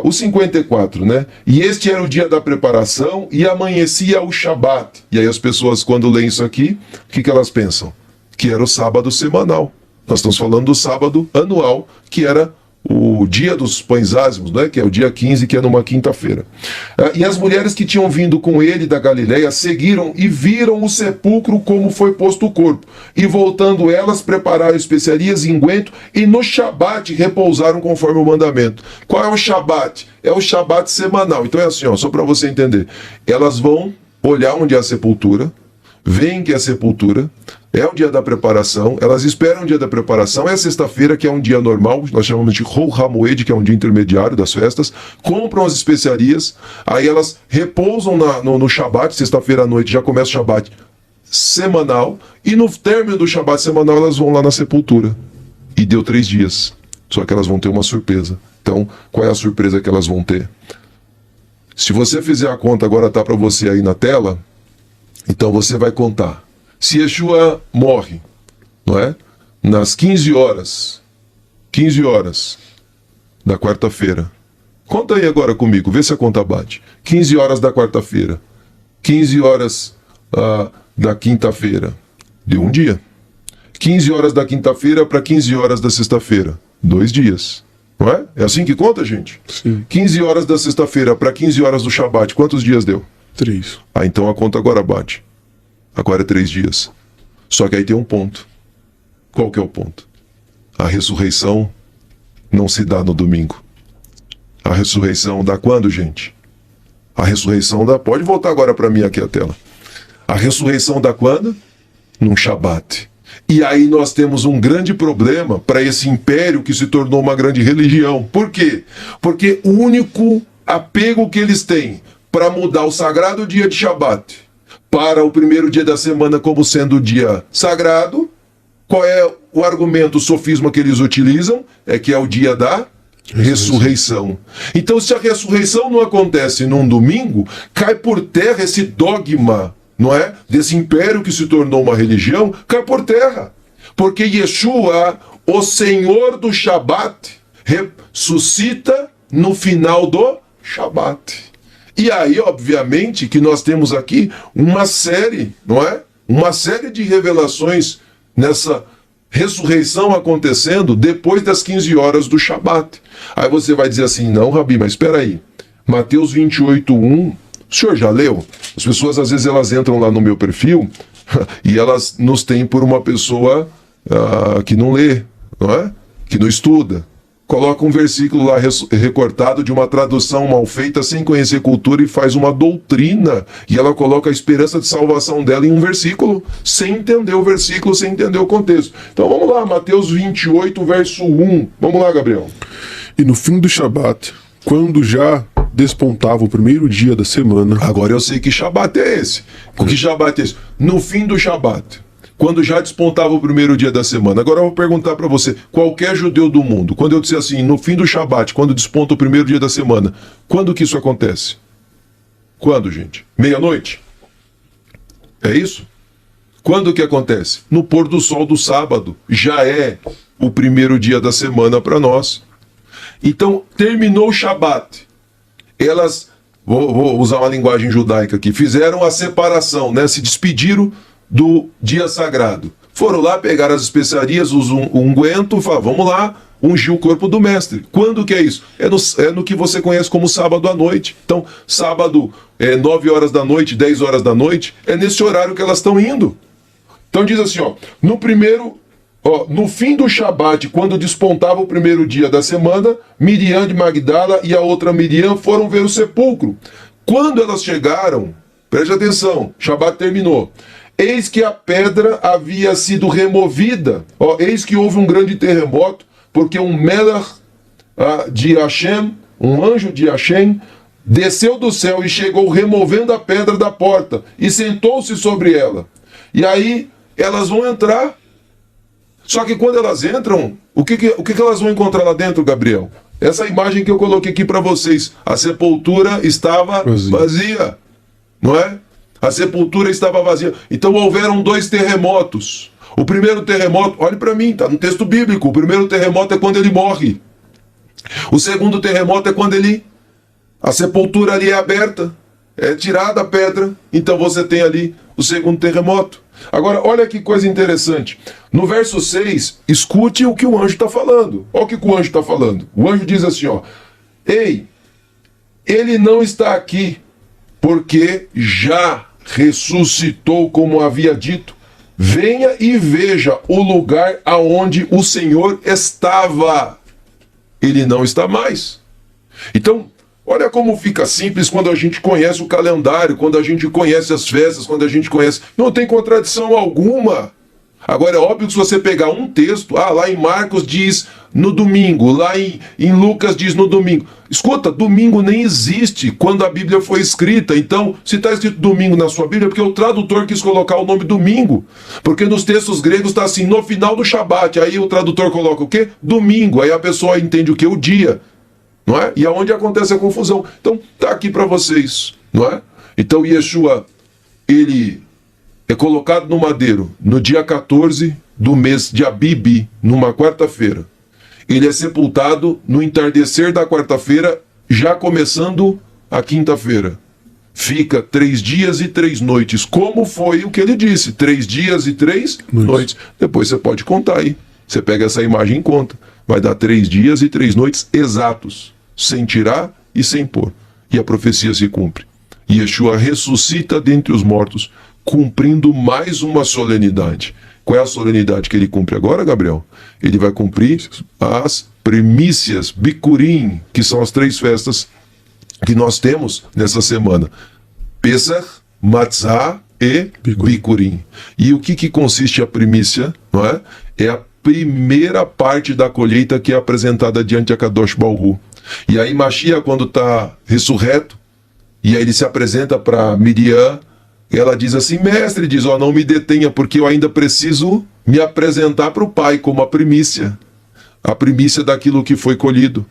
O 54, né? E este era o dia da preparação e amanhecia o Shabat. E aí as pessoas, quando leem isso aqui, o que elas pensam? Que era o sábado semanal. Nós estamos falando do sábado anual, que era o dia dos pães ázimos, né? Que é o dia 15, que é numa quinta-feira. E as mulheres que tinham vindo com ele da Galileia seguiram e viram o sepulcro como foi posto o corpo. E voltando elas, prepararam especiarias e unguento, e no Shabat repousaram conforme o mandamento. Qual é o Shabat? É o Shabat semanal. Então é assim, só para você entender. Elas vão olhar onde é a sepultura, veem que é a sepultura, é o dia da preparação, elas esperam o dia da preparação, é sexta-feira, que é um dia normal, nós chamamos de Hol HaMoed, que é um dia intermediário das festas, compram as especiarias, aí elas repousam no Shabat, sexta-feira à noite já começa o Shabat semanal, e no término do Shabat semanal elas vão lá na sepultura. E deu 3 dias, só que elas vão ter uma surpresa. Então, qual é a surpresa que elas vão ter? Se você fizer a conta, agora está para você aí na tela, então você vai contar. Se Yeshua morre, não é? Nas 15 horas da quarta-feira. Conta aí agora comigo, vê se a conta bate. 15 horas da quarta-feira, 15 horas da quinta-feira, deu um dia. 15 horas da quinta-feira para 15 horas da sexta-feira, 2 dias. Não é? É assim que conta, gente? Sim. 15 horas da sexta-feira para 15 horas do Shabat, quantos dias deu? 3. Então a conta agora bate. Agora é 3 dias. Só que aí tem um ponto. Qual que é o ponto? A ressurreição não se dá no domingo. A ressurreição dá quando, gente? A ressurreição dá... Pode voltar agora para mim aqui a tela. A ressurreição dá quando? Num Shabat. E aí nós temos um grande problema para esse império que se tornou uma grande religião. Por quê? Porque o único apego que eles têm para mudar o sagrado dia de Shabat para o primeiro dia da semana como sendo o dia sagrado, qual é o argumento, o sofisma que eles utilizam? É que é o dia da ressurreição. Então, se a ressurreição não acontece num domingo, cai por terra esse dogma, não é? Desse império que se tornou uma religião, cai por terra. Porque Yeshua, o Senhor do Shabat, ressuscita no final do Shabat. E aí, obviamente, que nós temos aqui uma série, não é? Uma série de revelações nessa ressurreição acontecendo depois das 15 horas do Shabat. Aí você vai dizer assim, não, Rabi, mas espera aí. Mateus 28:1, o senhor já leu? As pessoas, às vezes, elas entram lá no meu perfil e elas nos têm por uma pessoa que não lê, não é? Que não estuda. Coloca um versículo lá recortado de uma tradução mal feita, sem conhecer cultura, e faz uma doutrina. E ela coloca a esperança de salvação dela em um versículo, sem entender o versículo, sem entender o contexto. Então vamos lá, Mateus 28, verso 1. Vamos lá, Gabriel. E no fim do Shabat, quando já despontava o primeiro dia da semana... Agora eu sei que Shabat é esse. O que Shabat é esse? No fim do Shabat, quando já despontava o primeiro dia da semana. Agora eu vou perguntar para você, qualquer judeu do mundo, quando eu disser assim, no fim do Shabat, quando desponta o primeiro dia da semana, quando que isso acontece? Quando, gente? Meia-noite? É isso? Quando que acontece? No pôr do sol do sábado. Já é o primeiro dia da semana para nós. Então, terminou o Shabat. Elas, vou usar uma linguagem judaica aqui, fizeram a separação, né? Se despediram do dia sagrado. Foram lá, pegaram as especiarias, os unguento, falaram, vamos lá, ungir o corpo do mestre. Quando que é isso? É no que você conhece como sábado à noite. Então, sábado, 9 horas da noite, 10 horas da noite, é nesse horário que elas estão indo. Então diz assim, no fim do Shabat, quando despontava o primeiro dia da semana, Miriam de Magdala e a outra Miriam foram ver o sepulcro. Quando elas chegaram, preste atenção, Shabat terminou. Eis que a pedra havia sido removida. Eis que houve um grande terremoto, porque um Melech de Hashem, um anjo de Hashem, desceu do céu e chegou removendo a pedra da porta e sentou-se sobre ela. E aí elas vão entrar. Só que quando elas entram, o que elas vão encontrar lá dentro, Gabriel? Essa imagem que eu coloquei aqui para vocês. A sepultura estava vazia, não é? A sepultura estava vazia. Então houveram 2 terremotos. O primeiro terremoto, olhe para mim, está no texto bíblico. O primeiro terremoto é quando ele morre. O segundo terremoto é quando a sepultura ali é aberta, é tirada a pedra. Então você tem ali o segundo terremoto. Agora, olha que coisa interessante. No verso 6, escute o que o anjo está falando. Olha o que o anjo está falando. O anjo diz assim, ei, ele não está aqui, porque já ressuscitou, como havia dito. Venha e veja o lugar aonde o Senhor estava. Ele não está mais. Então, olha como fica simples quando a gente conhece o calendário, quando a gente conhece as festas, quando a gente conhece... Não tem contradição alguma. Agora, é óbvio que se você pegar um texto, lá em Marcos diz no domingo, lá em Lucas diz no domingo. Escuta, domingo nem existe quando a Bíblia foi escrita. Então, se está escrito domingo na sua Bíblia, é porque o tradutor quis colocar o nome domingo. Porque nos textos gregos está assim, no final do Shabat. Aí o tradutor coloca o quê? Domingo. Aí a pessoa entende o quê? O dia. Não é? E aonde acontece a confusão. Então, está aqui para vocês. Não é? Então, Yeshua, ele é colocado no madeiro no dia 14 do mês de Abib, numa quarta-feira. Ele é sepultado no entardecer da quarta-feira, já começando a quinta-feira. Fica 3 dias e 3 noites, como foi o que ele disse, 3 dias e 3 noites. Depois você pode contar aí. Você pega essa imagem e conta. Vai dar 3 dias e 3 noites exatos, sem tirar e sem pôr. E a profecia se cumpre. Yeshua ressuscita dentre os mortos, cumprindo mais uma solenidade. Qual é a solenidade que ele cumpre agora, Gabriel? Ele vai cumprir as primícias, Bikurim, que são as 3 festas que nós temos nessa semana. Pesach, Matzah e Bikurim. E o que consiste a primícia? Não é? É a primeira parte da colheita que é apresentada diante a Kadosh Baruch. E aí Mashiach, quando está ressurreto, e aí ele se apresenta para Miriam, ela diz assim, mestre, diz, não me detenha, porque eu ainda preciso me apresentar para o Pai como a primícia daquilo que foi colhido.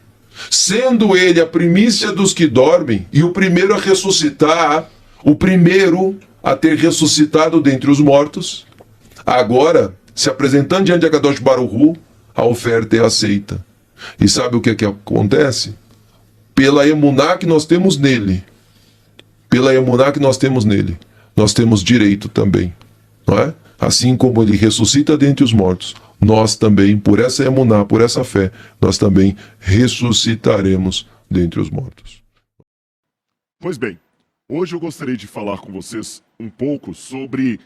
sendo ele a primícia dos que dormem e o primeiro a ressuscitar, o primeiro a ter ressuscitado dentre os mortos, agora, se apresentando diante de Akadosh Baruch Hu, a oferta é aceita. E sabe o que é que acontece? Pela emuná que nós temos nele, nós temos direito também, não é? Assim como ele ressuscita dentre os mortos, nós também, por essa emuná, por essa fé, nós também ressuscitaremos dentre os mortos. Pois bem, hoje eu gostaria de falar com vocês um pouco sobre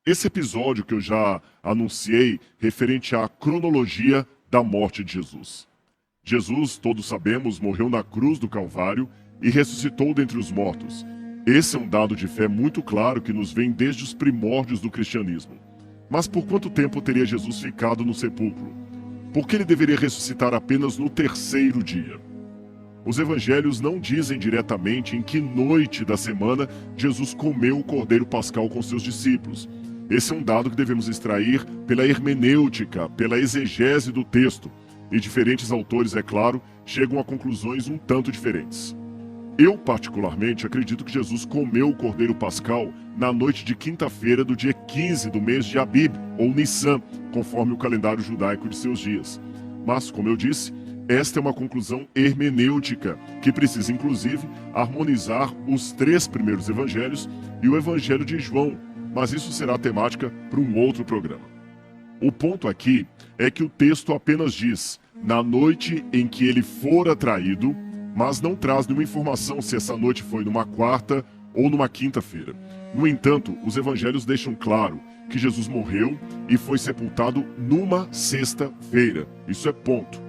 esse episódio que eu já anunciei referente à cronologia da morte de Jesus. Jesus, todos sabemos, morreu na cruz do Calvário e ressuscitou dentre os mortos. Esse é um dado de fé muito claro que nos vem desde os primórdios do cristianismo. Mas por quanto tempo teria Jesus ficado no sepulcro? Por que ele deveria ressuscitar apenas no terceiro dia? Os evangelhos não dizem diretamente em que noite da semana Jesus comeu o cordeiro pascal com seus discípulos. Esse é um dado que devemos extrair pela hermenêutica, pela exegese do texto. E diferentes autores, é claro, chegam a conclusões um tanto diferentes. Eu, particularmente, acredito que Jesus comeu o cordeiro pascal na noite de quinta-feira do dia 15 do mês de Abib, ou Nissan, conforme o calendário judaico de seus dias. Mas, como eu disse, esta é uma conclusão hermenêutica, que precisa, inclusive, harmonizar os 3 primeiros evangelhos e o evangelho de João, mas isso será temática para um outro programa. O ponto aqui é que o texto apenas diz, na noite em que ele fora traído, mas não traz nenhuma informação se essa noite foi numa quarta ou numa quinta-feira. No entanto, os evangelhos deixam claro que Jesus morreu e foi sepultado numa sexta-feira. Isso é ponto.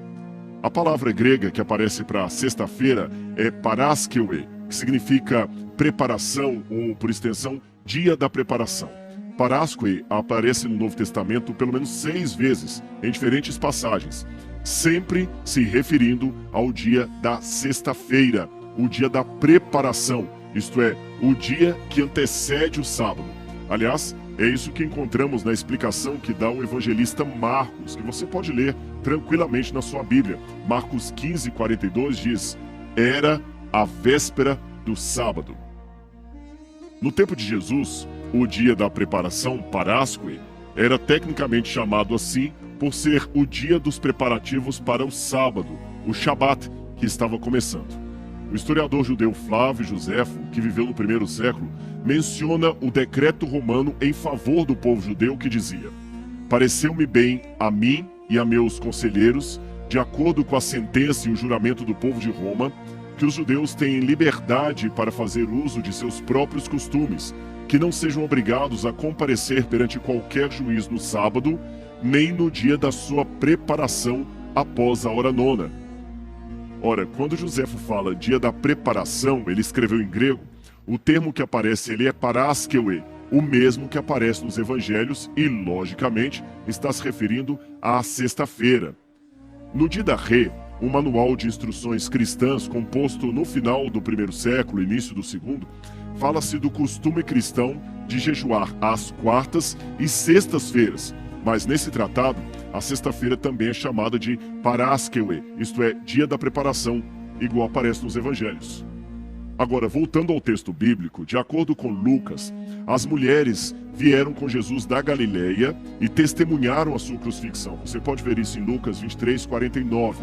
A palavra grega que aparece para sexta-feira é paraskeue, que significa preparação ou, por extensão, dia da preparação. Paraskeue aparece no Novo Testamento pelo menos 6 vezes, em diferentes passagens, sempre se referindo ao dia da sexta-feira, o dia da preparação, isto é, o dia que antecede o sábado. Aliás, é isso que encontramos na explicação que dá o evangelista Marcos, que você pode ler tranquilamente na sua Bíblia. Marcos 15:42 diz, era a véspera do sábado. No tempo de Jesus, o dia da preparação, Paraskeue, era tecnicamente chamado assim por ser o dia dos preparativos para o sábado, o Shabat, que estava começando. O historiador judeu Flávio Josefo, que viveu no primeiro século, menciona o decreto romano em favor do povo judeu que dizia: pareceu-me bem a mim e a meus conselheiros, de acordo com a sentença e o juramento do povo de Roma, que os judeus têm liberdade para fazer uso de seus próprios costumes, que não sejam obrigados a comparecer perante qualquer juiz no sábado, nem no dia da sua preparação após a hora nona. Ora, quando Josefo fala dia da preparação, ele escreveu em grego, o termo que aparece ali é paraskeue, o mesmo que aparece nos evangelhos e, logicamente, está se referindo à sexta-feira. No Dida Ré, um manual de instruções cristãs composto no final do primeiro século, início do segundo, fala-se do costume cristão de jejuar às quartas e sextas-feiras, mas nesse tratado, a sexta-feira também é chamada de paraskeue, isto é, dia da preparação, igual aparece nos evangelhos. Agora, voltando ao texto bíblico, de acordo com Lucas, as mulheres vieram com Jesus da Galileia e testemunharam a sua crucifixão. Você pode ver isso em Lucas 23:49.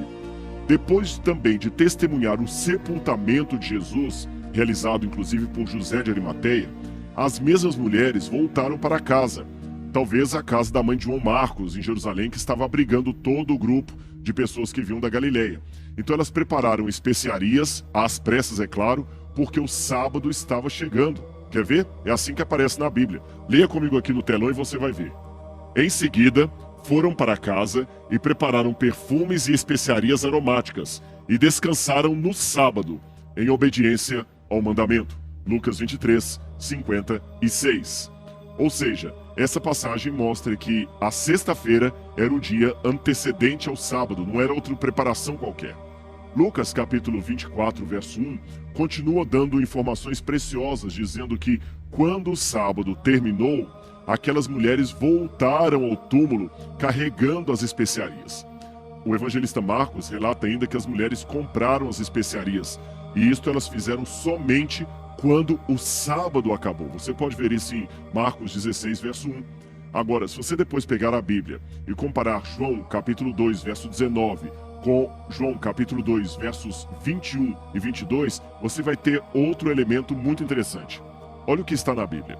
Depois também de testemunhar o sepultamento de Jesus, realizado inclusive por José de Arimateia, as mesmas mulheres voltaram para casa, talvez a casa da mãe de João Marcos, em Jerusalém, que estava abrigando todo o grupo de pessoas que vinham da Galileia. Então elas prepararam especiarias, às pressas, é claro, porque o sábado estava chegando. Quer ver? É assim que aparece na Bíblia. Leia comigo aqui no telão e você vai ver. Em seguida, foram para casa e prepararam perfumes e especiarias aromáticas e descansaram no sábado, em obediência ao mandamento. Lucas 23:56. Ou seja, essa passagem mostra que a sexta-feira era o dia antecedente ao sábado, não era outra preparação qualquer. Lucas capítulo 24, verso 1, continua dando informações preciosas, dizendo que quando o sábado terminou, aquelas mulheres voltaram ao túmulo carregando as especiarias. O evangelista Marcos relata ainda que as mulheres compraram as especiarias, e isto elas fizeram somente quando o sábado acabou. Você pode ver isso em Marcos 16, verso 1. Agora, se você depois pegar a Bíblia e comparar João capítulo 2, verso 19, com João capítulo 2, versos 21 e 22, você vai ter outro elemento muito interessante. Olha o que está na Bíblia.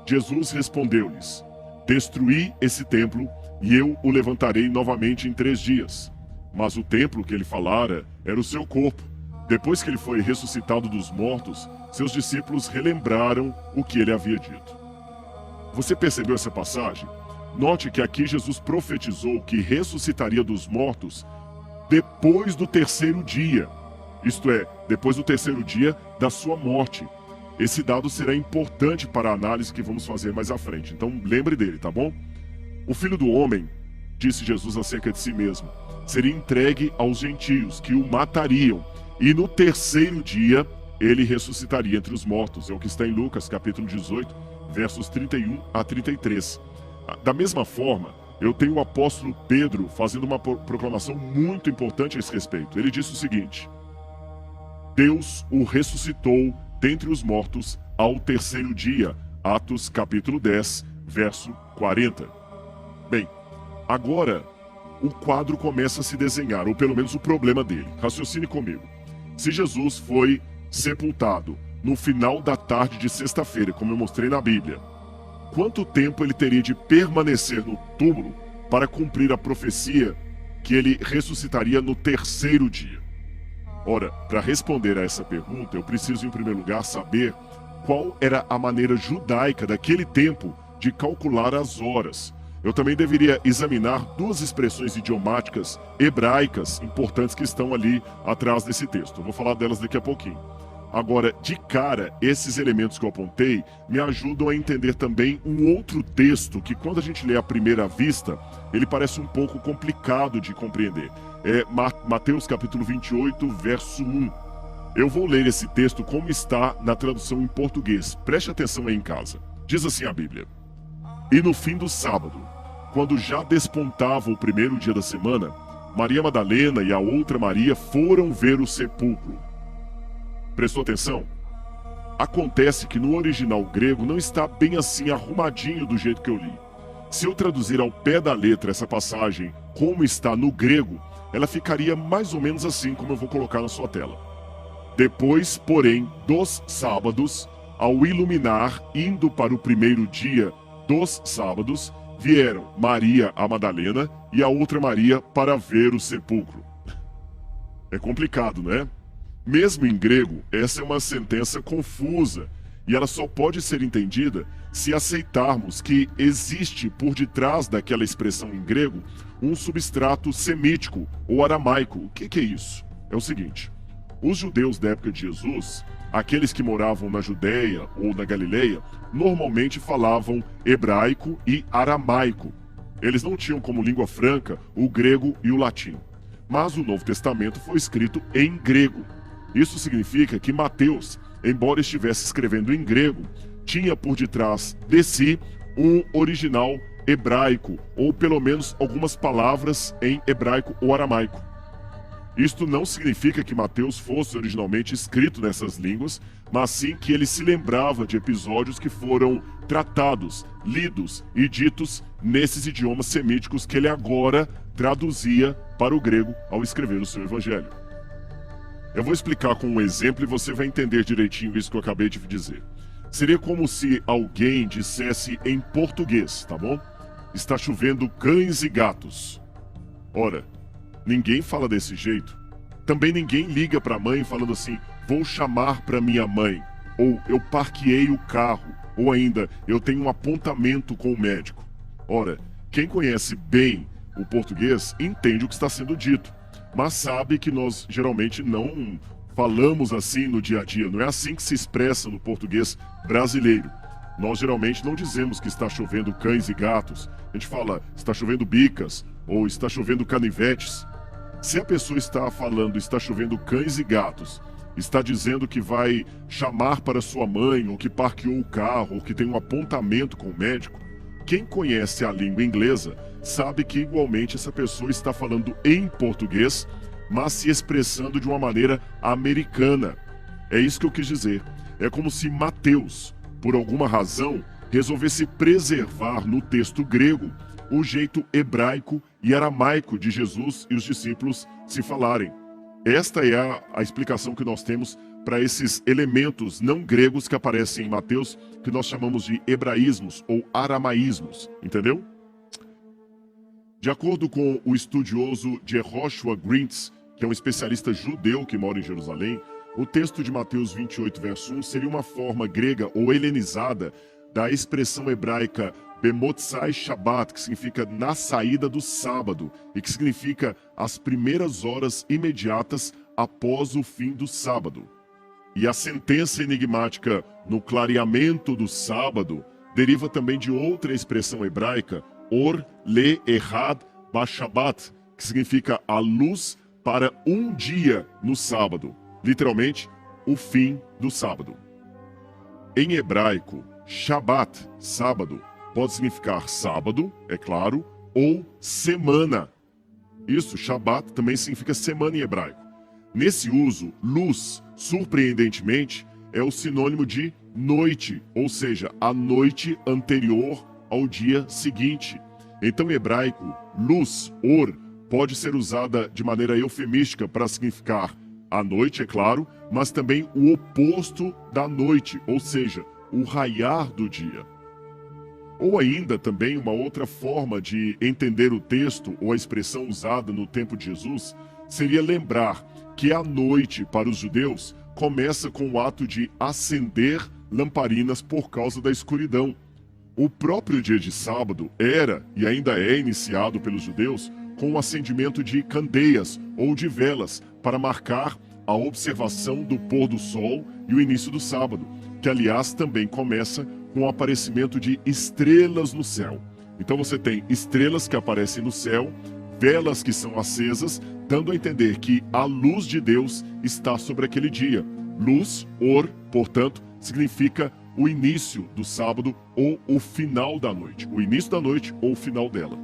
Jesus respondeu-lhes: destruí esse templo e eu o levantarei novamente em 3 dias. Mas o templo que ele falara era o seu corpo. Depois que ele foi ressuscitado dos mortos, seus discípulos relembraram o que ele havia dito. Você percebeu essa passagem? Note que aqui Jesus profetizou que ressuscitaria dos mortos depois do 3º dia. Isto é, depois do 3º dia da sua morte. Esse dado será importante para a análise que vamos fazer mais à frente. Então lembre dele, tá bom? O Filho do Homem, disse Jesus acerca de si mesmo, seria entregue aos gentios, que o matariam, e no 3º dia ele ressuscitaria entre os mortos. É o que está em Lucas, capítulo 18, versos 31 a 33. Da mesma forma, eu tenho o apóstolo Pedro fazendo uma proclamação muito importante a esse respeito. Ele disse o seguinte: Deus o ressuscitou dentre os mortos ao 3º dia. Atos, capítulo 10, verso 40. Bem, agora o quadro começa a se desenhar, ou pelo menos o problema dele. Raciocine comigo. Se Jesus foi sepultado no final da tarde de sexta-feira, como eu mostrei na Bíblia, quanto tempo ele teria de permanecer no túmulo para cumprir a profecia que ele ressuscitaria no 3º dia? Ora, para responder a essa pergunta, eu preciso em primeiro lugar saber qual era a maneira judaica daquele tempo de calcular as horas. Eu também deveria examinar 2 expressões idiomáticas hebraicas importantes que estão ali atrás desse texto. Eu vou falar delas daqui a pouquinho. Agora, de cara, esses elementos que eu apontei me ajudam a entender também um outro texto que, quando a gente lê à primeira vista, ele parece um pouco complicado de compreender. É Mateus capítulo 28, verso 1. Eu vou ler esse texto como está na tradução em português. Preste atenção aí em casa. Diz assim a Bíblia: E no fim do sábado, quando já despontava o 1º dia da semana, Maria Madalena e a outra Maria foram ver o sepulcro. Prestou atenção? Acontece que no original grego não está bem assim arrumadinho do jeito que eu li. Se eu traduzir ao pé da letra essa passagem como está no grego, ela ficaria mais ou menos assim como eu vou colocar na sua tela. Depois, porém, dos sábados, ao iluminar, indo para o 1º dia dos sábados, vieram Maria a Madalena e a outra Maria para ver o sepulcro. É complicado, não é? Mesmo em grego, essa é uma sentença confusa e ela só pode ser entendida se aceitarmos que existe por detrás daquela expressão em grego um substrato semítico ou aramaico. O que é isso? É o seguinte: os judeus da época de Jesus, aqueles que moravam na Judéia ou na Galileia, normalmente falavam hebraico e aramaico. Eles não tinham como língua franca o grego e o latim. Mas o Novo Testamento foi escrito em grego. Isso significa que Mateus, embora estivesse escrevendo em grego, tinha por detrás de si um original hebraico, ou pelo menos algumas palavras em hebraico ou aramaico. Isto não significa que Mateus fosse originalmente escrito nessas línguas, mas sim que ele se lembrava de episódios que foram tratados, lidos e ditos nesses idiomas semíticos que ele agora traduzia para o grego ao escrever o seu evangelho. Eu vou explicar com um exemplo e você vai entender direitinho isso que eu acabei de dizer. Seria como se alguém dissesse em português, tá bom? Está chovendo cães e gatos. Ora, ninguém fala desse jeito. Também ninguém liga para a mãe falando assim: vou chamar para minha mãe. Ou eu parqueei o carro. Ou ainda, eu tenho um apontamento com o médico. Ora, quem conhece bem o português entende o que está sendo dito, mas sabe que nós geralmente não falamos assim no dia a dia. Não é assim que se expressa no português brasileiro. Nós geralmente não dizemos que está chovendo cães e gatos. A gente fala está chovendo bicas ou está chovendo canivetes. Se a pessoa está falando está chovendo cães e gatos, está dizendo que vai chamar para sua mãe, ou que parqueou o carro, ou que tem um apontamento com o médico, quem conhece a língua inglesa sabe que igualmente essa pessoa está falando em português, mas se expressando de uma maneira americana. É isso que eu quis dizer. É como se Mateus, por alguma razão, resolvesse preservar no texto grego o jeito hebraico e aramaico de Jesus e os discípulos se falarem. Esta é a explicação que nós temos para esses elementos não gregos que aparecem em Mateus, que nós chamamos de hebraísmos ou aramaísmos, entendeu? De acordo com o estudioso Jehoshua Grintz, que é um especialista judeu que mora em Jerusalém, o texto de Mateus 28, verso 1, seria uma forma grega ou helenizada da expressão hebraica Bemotzai Shabbat, que significa na saída do sábado, e que significa as primeiras horas imediatas após o fim do sábado. E a sentença enigmática no clareamento do sábado deriva também de outra expressão hebraica, Or Le Ehad Bashabat, que significa a luz para um dia no sábado, literalmente, o fim do sábado. Em hebraico, Shabbat, sábado, pode significar sábado, é claro, ou semana. Isso, Shabbat, também significa semana em hebraico. Nesse uso, luz, surpreendentemente, é o sinônimo de noite, ou seja, a noite anterior ao dia seguinte. Então, em hebraico, luz, or, pode ser usada de maneira eufemística para significar a noite, é claro, mas também o oposto da noite, ou seja, o raiar do dia. Ou ainda também uma outra forma de entender o texto ou a expressão usada no tempo de Jesus seria lembrar que a noite para os judeus começa com o ato de acender lamparinas por causa da escuridão. O próprio dia de sábado era e ainda é iniciado pelos judeus com o acendimento de candeias ou de velas para marcar a observação do pôr do sol e o início do sábado, que aliás também começa com o aparecimento de estrelas no céu. Então você tem estrelas que aparecem no céu, velas que são acesas, dando a entender que a luz de Deus está sobre aquele dia. Luz, or, portanto, significa o início do sábado ou o final da noite. O início da noite ou o final dela.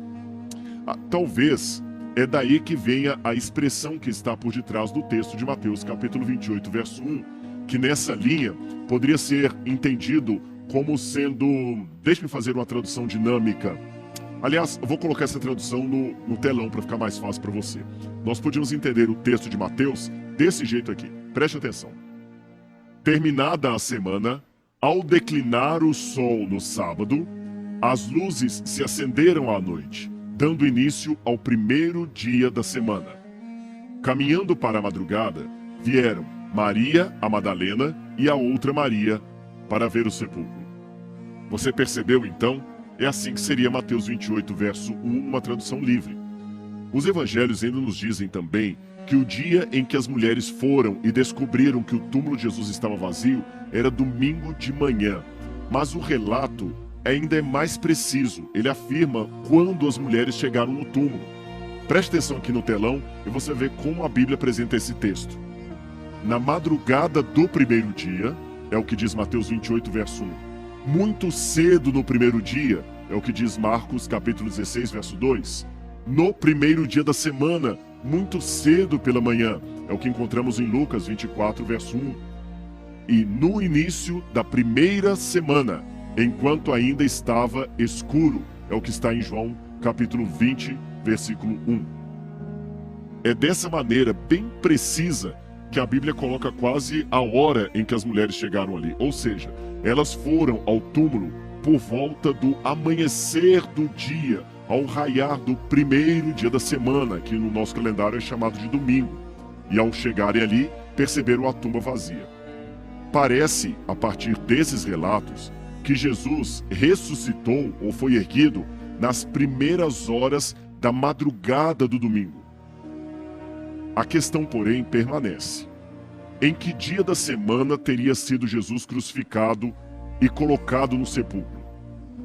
Talvez é daí que venha a expressão que está por detrás do texto de Mateus, capítulo 28, verso 1, que nessa linha poderia ser entendido como sendo... Deixe-me fazer uma tradução dinâmica. Aliás, eu vou colocar essa tradução no telão para ficar mais fácil para você. Nós podíamos entender o texto de Mateus desse jeito aqui. Preste atenção. Terminada a semana, ao declinar o sol no sábado, as luzes se acenderam à noite, dando início ao primeiro dia da semana. Caminhando para a madrugada, vieram Maria, a Madalena, e a outra Maria, para ver o sepulcro. Você percebeu, então? É assim que seria Mateus 28, verso 1, uma tradução livre. Os evangelhos ainda nos dizem também que o dia em que as mulheres foram e descobriram que o túmulo de Jesus estava vazio era domingo de manhã. Mas o relato ainda é mais preciso. Ele afirma quando as mulheres chegaram no túmulo. Preste atenção aqui no telão e você vê como a Bíblia apresenta esse texto. Na madrugada do primeiro dia, é o que diz Mateus 28, verso 1. Muito cedo no primeiro dia, é o que diz Marcos capítulo 16, verso 2. No primeiro dia da semana, muito cedo pela manhã, é o que encontramos em Lucas 24, verso 1. E no início da primeira semana, enquanto ainda estava escuro, é o que está em João capítulo 20, versículo 1. É dessa maneira bem precisa que a Bíblia coloca quase a hora em que as mulheres chegaram ali. Ou seja, elas foram ao túmulo por volta do amanhecer do dia, ao raiar do primeiro dia da semana, que no nosso calendário é chamado de domingo. E ao chegarem ali, perceberam a tumba vazia. Parece, a partir desses relatos, que Jesus ressuscitou ou foi erguido nas primeiras horas da madrugada do domingo. A questão, porém, permanece. Em que dia da semana teria sido Jesus crucificado e colocado no sepulcro?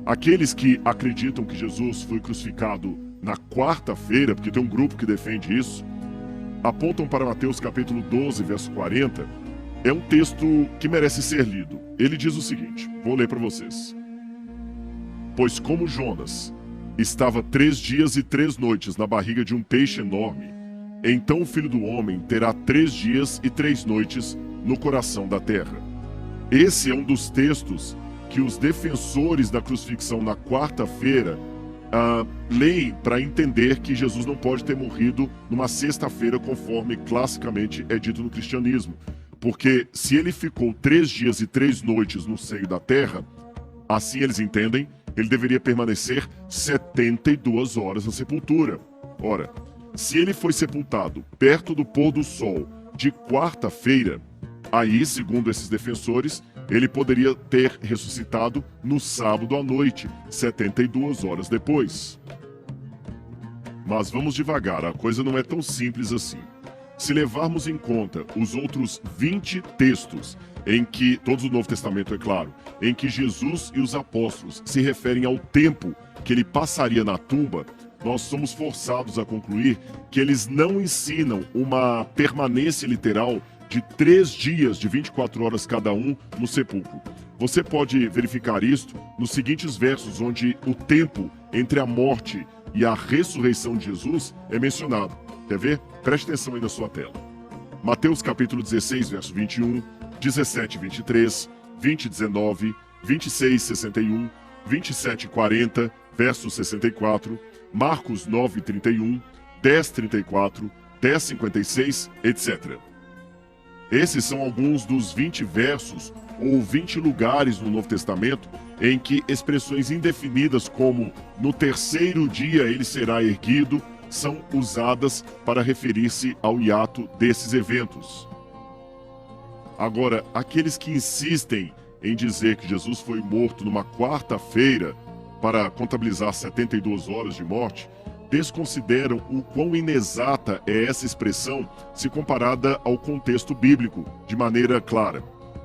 Aqueles que acreditam que Jesus foi crucificado na quarta-feira, porque tem um grupo que defende isso, apontam para Mateus capítulo 12, verso 40. É um texto que merece ser lido. Ele diz o seguinte, vou ler para vocês. Pois como Jonas estava 3 dias e 3 noites na barriga de um peixe enorme, então o Filho do Homem terá 3 dias e 3 noites no coração da terra. Esse é um dos textos que os defensores da crucifixão na quarta-feira leem para entender que Jesus não pode ter morrido numa sexta-feira, conforme classicamente é dito no cristianismo. Porque se ele ficou 3 dias e 3 noites no seio da terra, assim eles entendem, ele deveria permanecer 72 horas na sepultura. Ora, se ele foi sepultado perto do pôr do sol de quarta-feira, aí, segundo esses defensores, ele poderia ter ressuscitado no sábado à noite, 72 horas depois. Mas vamos devagar, a coisa não é tão simples assim. Se levarmos em conta os outros 20 textos, em que, todos do Novo Testamento é claro, em que Jesus e os apóstolos se referem ao tempo que ele passaria na tumba, nós somos forçados a concluir que eles não ensinam uma permanência literal de 3 dias de 24 horas cada um no sepulcro. Você pode verificar isto nos seguintes versos, onde o tempo entre a morte e a ressurreição de Jesus é mencionado. Quer ver? Preste atenção aí na sua tela. Mateus capítulo 16, verso 21, 17, 23, 20, 19, 26, 61, 27, 40, verso 64, Marcos 9, 31, 10, 34, 10, 56, etc. Esses são alguns dos 20 versos ou 20 lugares no Novo Testamento em que expressões indefinidas como no terceiro dia ele será erguido são usadas para referir-se ao hiato desses eventos. Agora, aqueles que insistem em dizer que Jesus foi morto numa quarta-feira para contabilizar 72 horas de morte, desconsideram o quão inexata é essa expressão se comparada ao contexto bíblico, de maneira clara.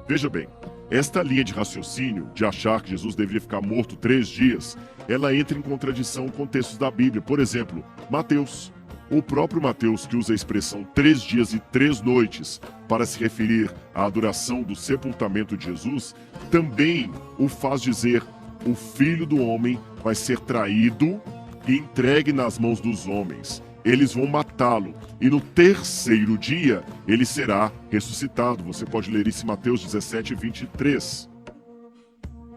Veja bem, esta linha de raciocínio de achar que Jesus deveria ficar morto 3 dias, ela entra em contradição com textos da Bíblia. Por exemplo, Mateus. O próprio Mateus, que usa a expressão 3 dias e 3 noites para se referir à duração do sepultamento de Jesus, também o faz dizer: o Filho do Homem vai ser traído e entregue nas mãos dos homens. Eles vão matá-lo e no terceiro dia ele será ressuscitado. Você pode ler isso em Mateus 17, 23.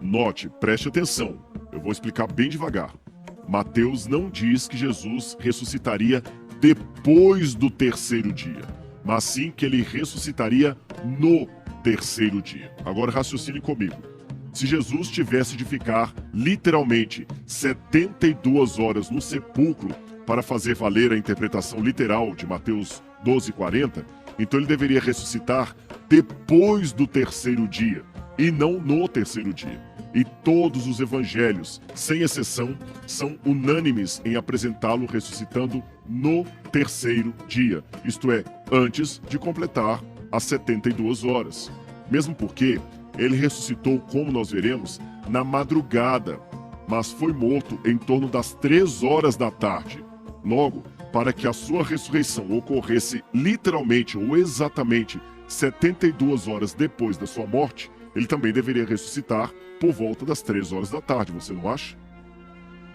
Note, preste atenção, eu vou explicar bem devagar. Mateus não diz que Jesus ressuscitaria depois do terceiro dia, mas sim que ele ressuscitaria no terceiro dia. Agora raciocine comigo. Se Jesus tivesse de ficar, literalmente, 72 horas no sepulcro para fazer valer a interpretação literal de Mateus 12:40, então ele deveria ressuscitar depois do terceiro dia, e não no terceiro dia. E todos os evangelhos, sem exceção, são unânimes em apresentá-lo ressuscitando no terceiro dia, isto é, antes de completar as 72 horas. Mesmo porque ele ressuscitou, como nós veremos, na madrugada, mas foi morto em torno das 3 horas da tarde. Logo, para que a sua ressurreição ocorresse literalmente ou exatamente 72 horas depois da sua morte, ele também deveria ressuscitar por volta das 3 horas da tarde, você não acha?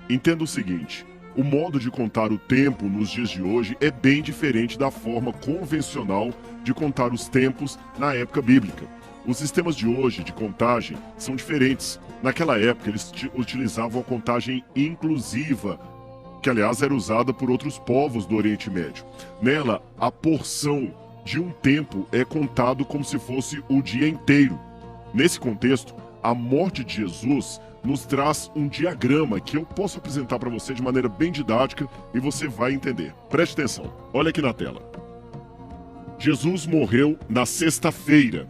Entenda o seguinte, o modo de contar o tempo nos dias de hoje é bem diferente da forma convencional de contar os tempos na época bíblica. Os sistemas de hoje de contagem são diferentes. Naquela época, eles utilizavam a contagem inclusiva, que aliás era usada por outros povos do Oriente Médio. Nela, a porção de um tempo é contado como se fosse o dia inteiro. Nesse contexto, a morte de Jesus nos traz um diagrama que eu posso apresentar para você de maneira bem didática e você vai entender. Preste atenção, olha aqui na tela. Jesus morreu na sexta-feira.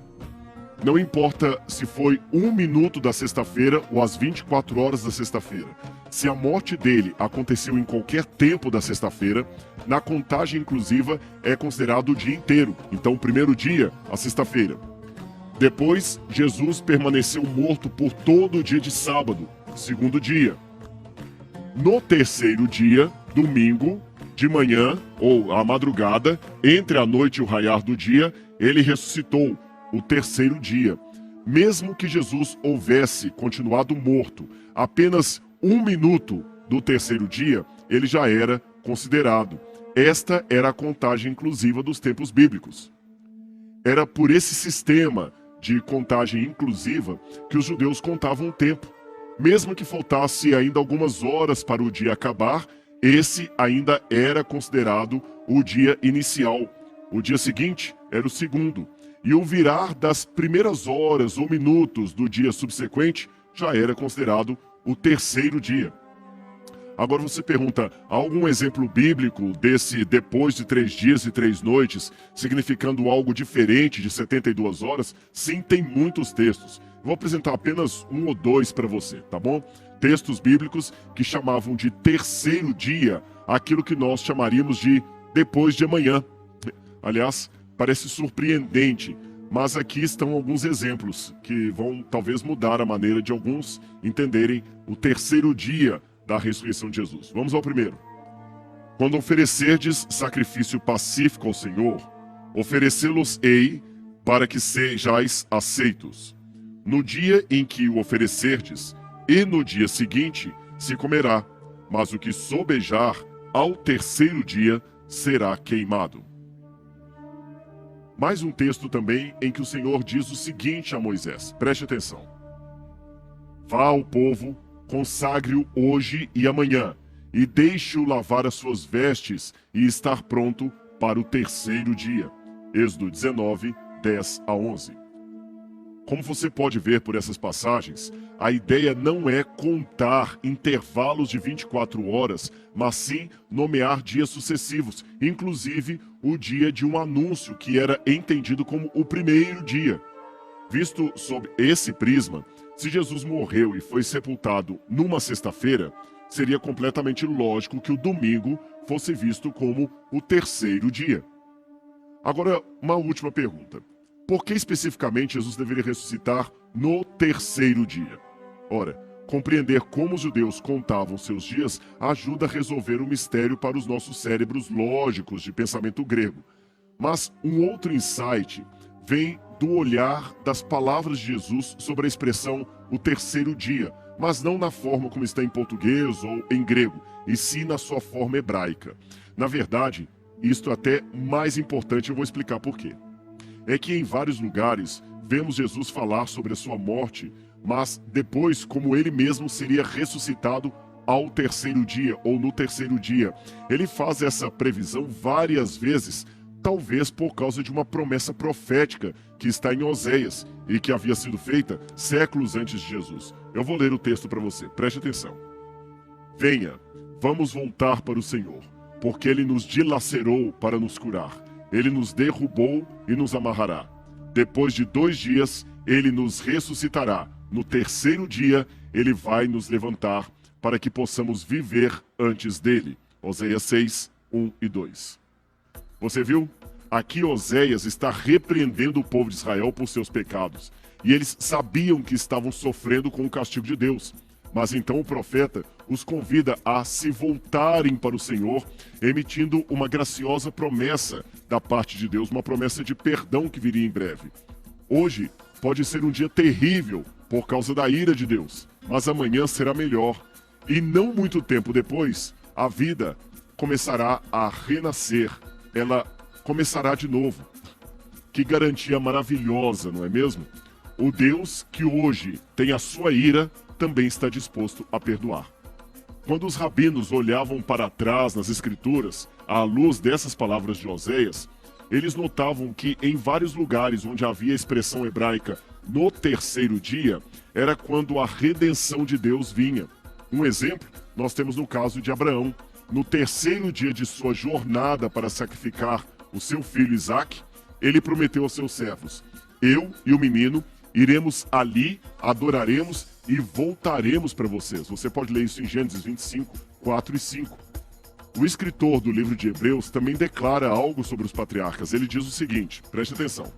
Não importa se foi 1 minuto da sexta-feira ou as 24 horas da sexta-feira. Se a morte dele aconteceu em qualquer tempo da sexta-feira, na contagem inclusiva é considerado o dia inteiro. Então, o primeiro dia, a sexta-feira. Depois, Jesus permaneceu morto por todo o dia de sábado, segundo dia. No terceiro dia, domingo, de manhã ou à madrugada, entre a noite e o raiar do dia, ele ressuscitou, o terceiro dia. Mesmo que Jesus houvesse continuado morto apenas um minuto do terceiro dia, ele já era considerado. Esta era a contagem inclusiva dos tempos bíblicos. Era por esse sistema de contagem inclusiva que os judeus contavam o tempo. Mesmo que faltasse ainda algumas horas para o dia acabar, esse ainda era considerado o dia inicial. O dia seguinte era o segundo. E o virar das primeiras horas ou minutos do dia subsequente já era considerado o terceiro dia. Agora você pergunta, há algum exemplo bíblico desse depois de 3 dias e 3 noites, significando algo diferente de 72 horas? Sim, tem muitos textos. Vou apresentar apenas um ou dois para você, tá bom? Textos bíblicos que chamavam de terceiro dia aquilo que nós chamaríamos de depois de amanhã. Aliás, parece surpreendente, mas aqui estão alguns exemplos que vão talvez mudar a maneira de alguns entenderem o terceiro dia da ressurreição de Jesus. Vamos ao primeiro. Quando oferecerdes sacrifício pacífico ao Senhor, oferecê-los-ei para que sejais aceitos. No dia em que o oferecerdes, e no dia seguinte se comerá, mas o que sobejar ao terceiro dia será queimado. Mais um texto também em que o Senhor diz o seguinte a Moisés, preste atenção. Vá ao povo, consagre-o hoje e amanhã, e deixe-o lavar as suas vestes e estar pronto para o terceiro dia. Êxodo 19, 10 a 11. Como você pode ver por essas passagens, a ideia não é contar intervalos de 24 horas, mas sim nomear dias sucessivos, inclusive o dia de um anúncio que era entendido como o primeiro dia. Visto sob esse prisma, se Jesus morreu e foi sepultado numa sexta-feira, seria completamente lógico que o domingo fosse visto como o terceiro dia. Agora, uma última pergunta. Por que especificamente Jesus deveria ressuscitar no terceiro dia? Ora, compreender como os judeus contavam seus dias ajuda a resolver o mistério para os nossos cérebros lógicos de pensamento grego. Mas um outro insight vem do olhar das palavras de Jesus sobre a expressão o terceiro dia, mas não na forma como está em português ou em grego, e sim na sua forma hebraica. Na verdade, isto é até mais importante, eu vou explicar por quê. É que em vários lugares vemos Jesus falar sobre a sua morte, mas depois como ele mesmo seria ressuscitado ao terceiro dia ou no terceiro dia. Ele faz essa previsão várias vezes, talvez por causa de uma promessa profética que está em Oséias e que havia sido feita séculos antes de Jesus. Eu vou ler o texto para você, preste atenção. Venha, vamos voltar para o Senhor, porque ele nos dilacerou para nos curar. Ele nos derrubou e nos amarrará. Depois de 2 dias, ele nos ressuscitará. No terceiro dia, ele vai nos levantar para que possamos viver antes dele. Oséias 6, 1 e 2. Você viu? Aqui Oséias está repreendendo o povo de Israel por seus pecados. E eles sabiam que estavam sofrendo com o castigo de Deus. Mas então o profeta os convida a se voltarem para o Senhor, emitindo uma graciosa promessa da parte de Deus, uma promessa de perdão que viria em breve. Hoje pode ser um dia terrível por causa da ira de Deus, mas amanhã será melhor. E não muito tempo depois, a vida começará a renascer, ela começará de novo. Que garantia maravilhosa, não é mesmo? O Deus que hoje tem a sua ira também está disposto a perdoar. Quando os rabinos olhavam para trás nas Escrituras, à luz dessas palavras de Oséias, eles notavam que em vários lugares onde havia a expressão hebraica no terceiro dia, era quando a redenção de Deus vinha. Um exemplo, nós temos no caso de Abraão. No terceiro dia de sua jornada para sacrificar o seu filho Isaque, ele prometeu aos seus servos: eu e o menino iremos ali, adoraremos e voltaremos para vocês. Você pode ler isso em Gênesis 25, 4 e 5. O escritor do livro de Hebreus também declara algo sobre os patriarcas. Ele diz o seguinte, preste atenção.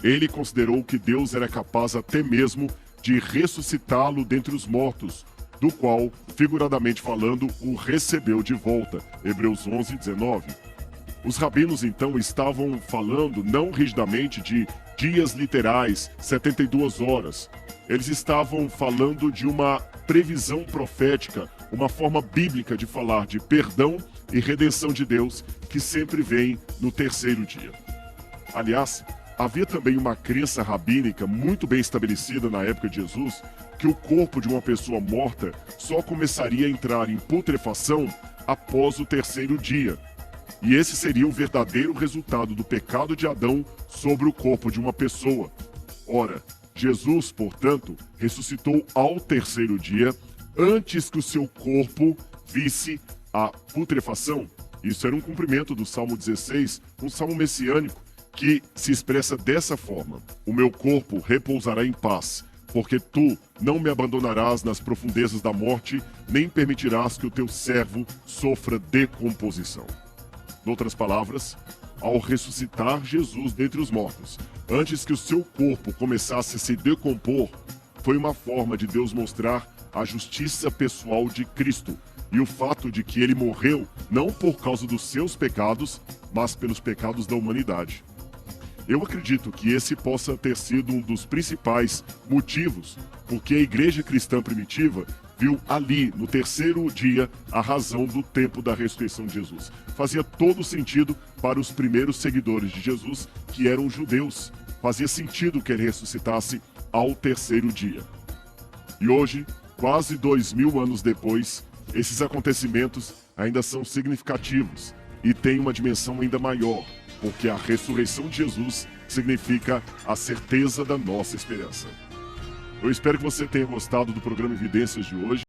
Ele considerou que Deus era capaz até mesmo de ressuscitá-lo dentre os mortos, do qual, figuradamente falando, o recebeu de volta. Hebreus 11, 19. Os rabinos, então, estavam falando não rigidamente de dias literais, 72 horas. eles estavam falando de uma previsão profética, uma forma bíblica de falar de perdão e redenção de Deus que sempre vem no terceiro dia. Aliás, havia também uma crença rabínica muito bem estabelecida na época de Jesus que o corpo de uma pessoa morta só começaria a entrar em putrefação após o terceiro dia. E esse seria o verdadeiro resultado do pecado de Adão sobre o corpo de uma pessoa. Ora, Jesus, portanto, ressuscitou ao terceiro dia antes que o seu corpo visse a putrefação. Isso era um cumprimento do Salmo 16, um salmo messiânico, que se expressa dessa forma: o meu corpo repousará em paz, porque tu não me abandonarás nas profundezas da morte, nem permitirás que o teu servo sofra decomposição. Noutras palavras, ao ressuscitar Jesus dentre os mortos, antes que o seu corpo começasse a se decompor, foi uma forma de Deus mostrar a justiça pessoal de Cristo e o fato de que ele morreu não por causa dos seus pecados, mas pelos pecados da humanidade. Eu acredito que esse possa ter sido um dos principais motivos porque a igreja cristã primitiva viu ali, no terceiro dia, a razão do tempo da ressurreição de Jesus. Fazia todo sentido para os primeiros seguidores de Jesus, que eram judeus. Fazia sentido que ele ressuscitasse ao terceiro dia. E hoje, quase 2000 anos depois, esses acontecimentos ainda são significativos e têm uma dimensão ainda maior, porque a ressurreição de Jesus significa a certeza da nossa esperança. Eu espero que você tenha gostado do programa Evidências de hoje.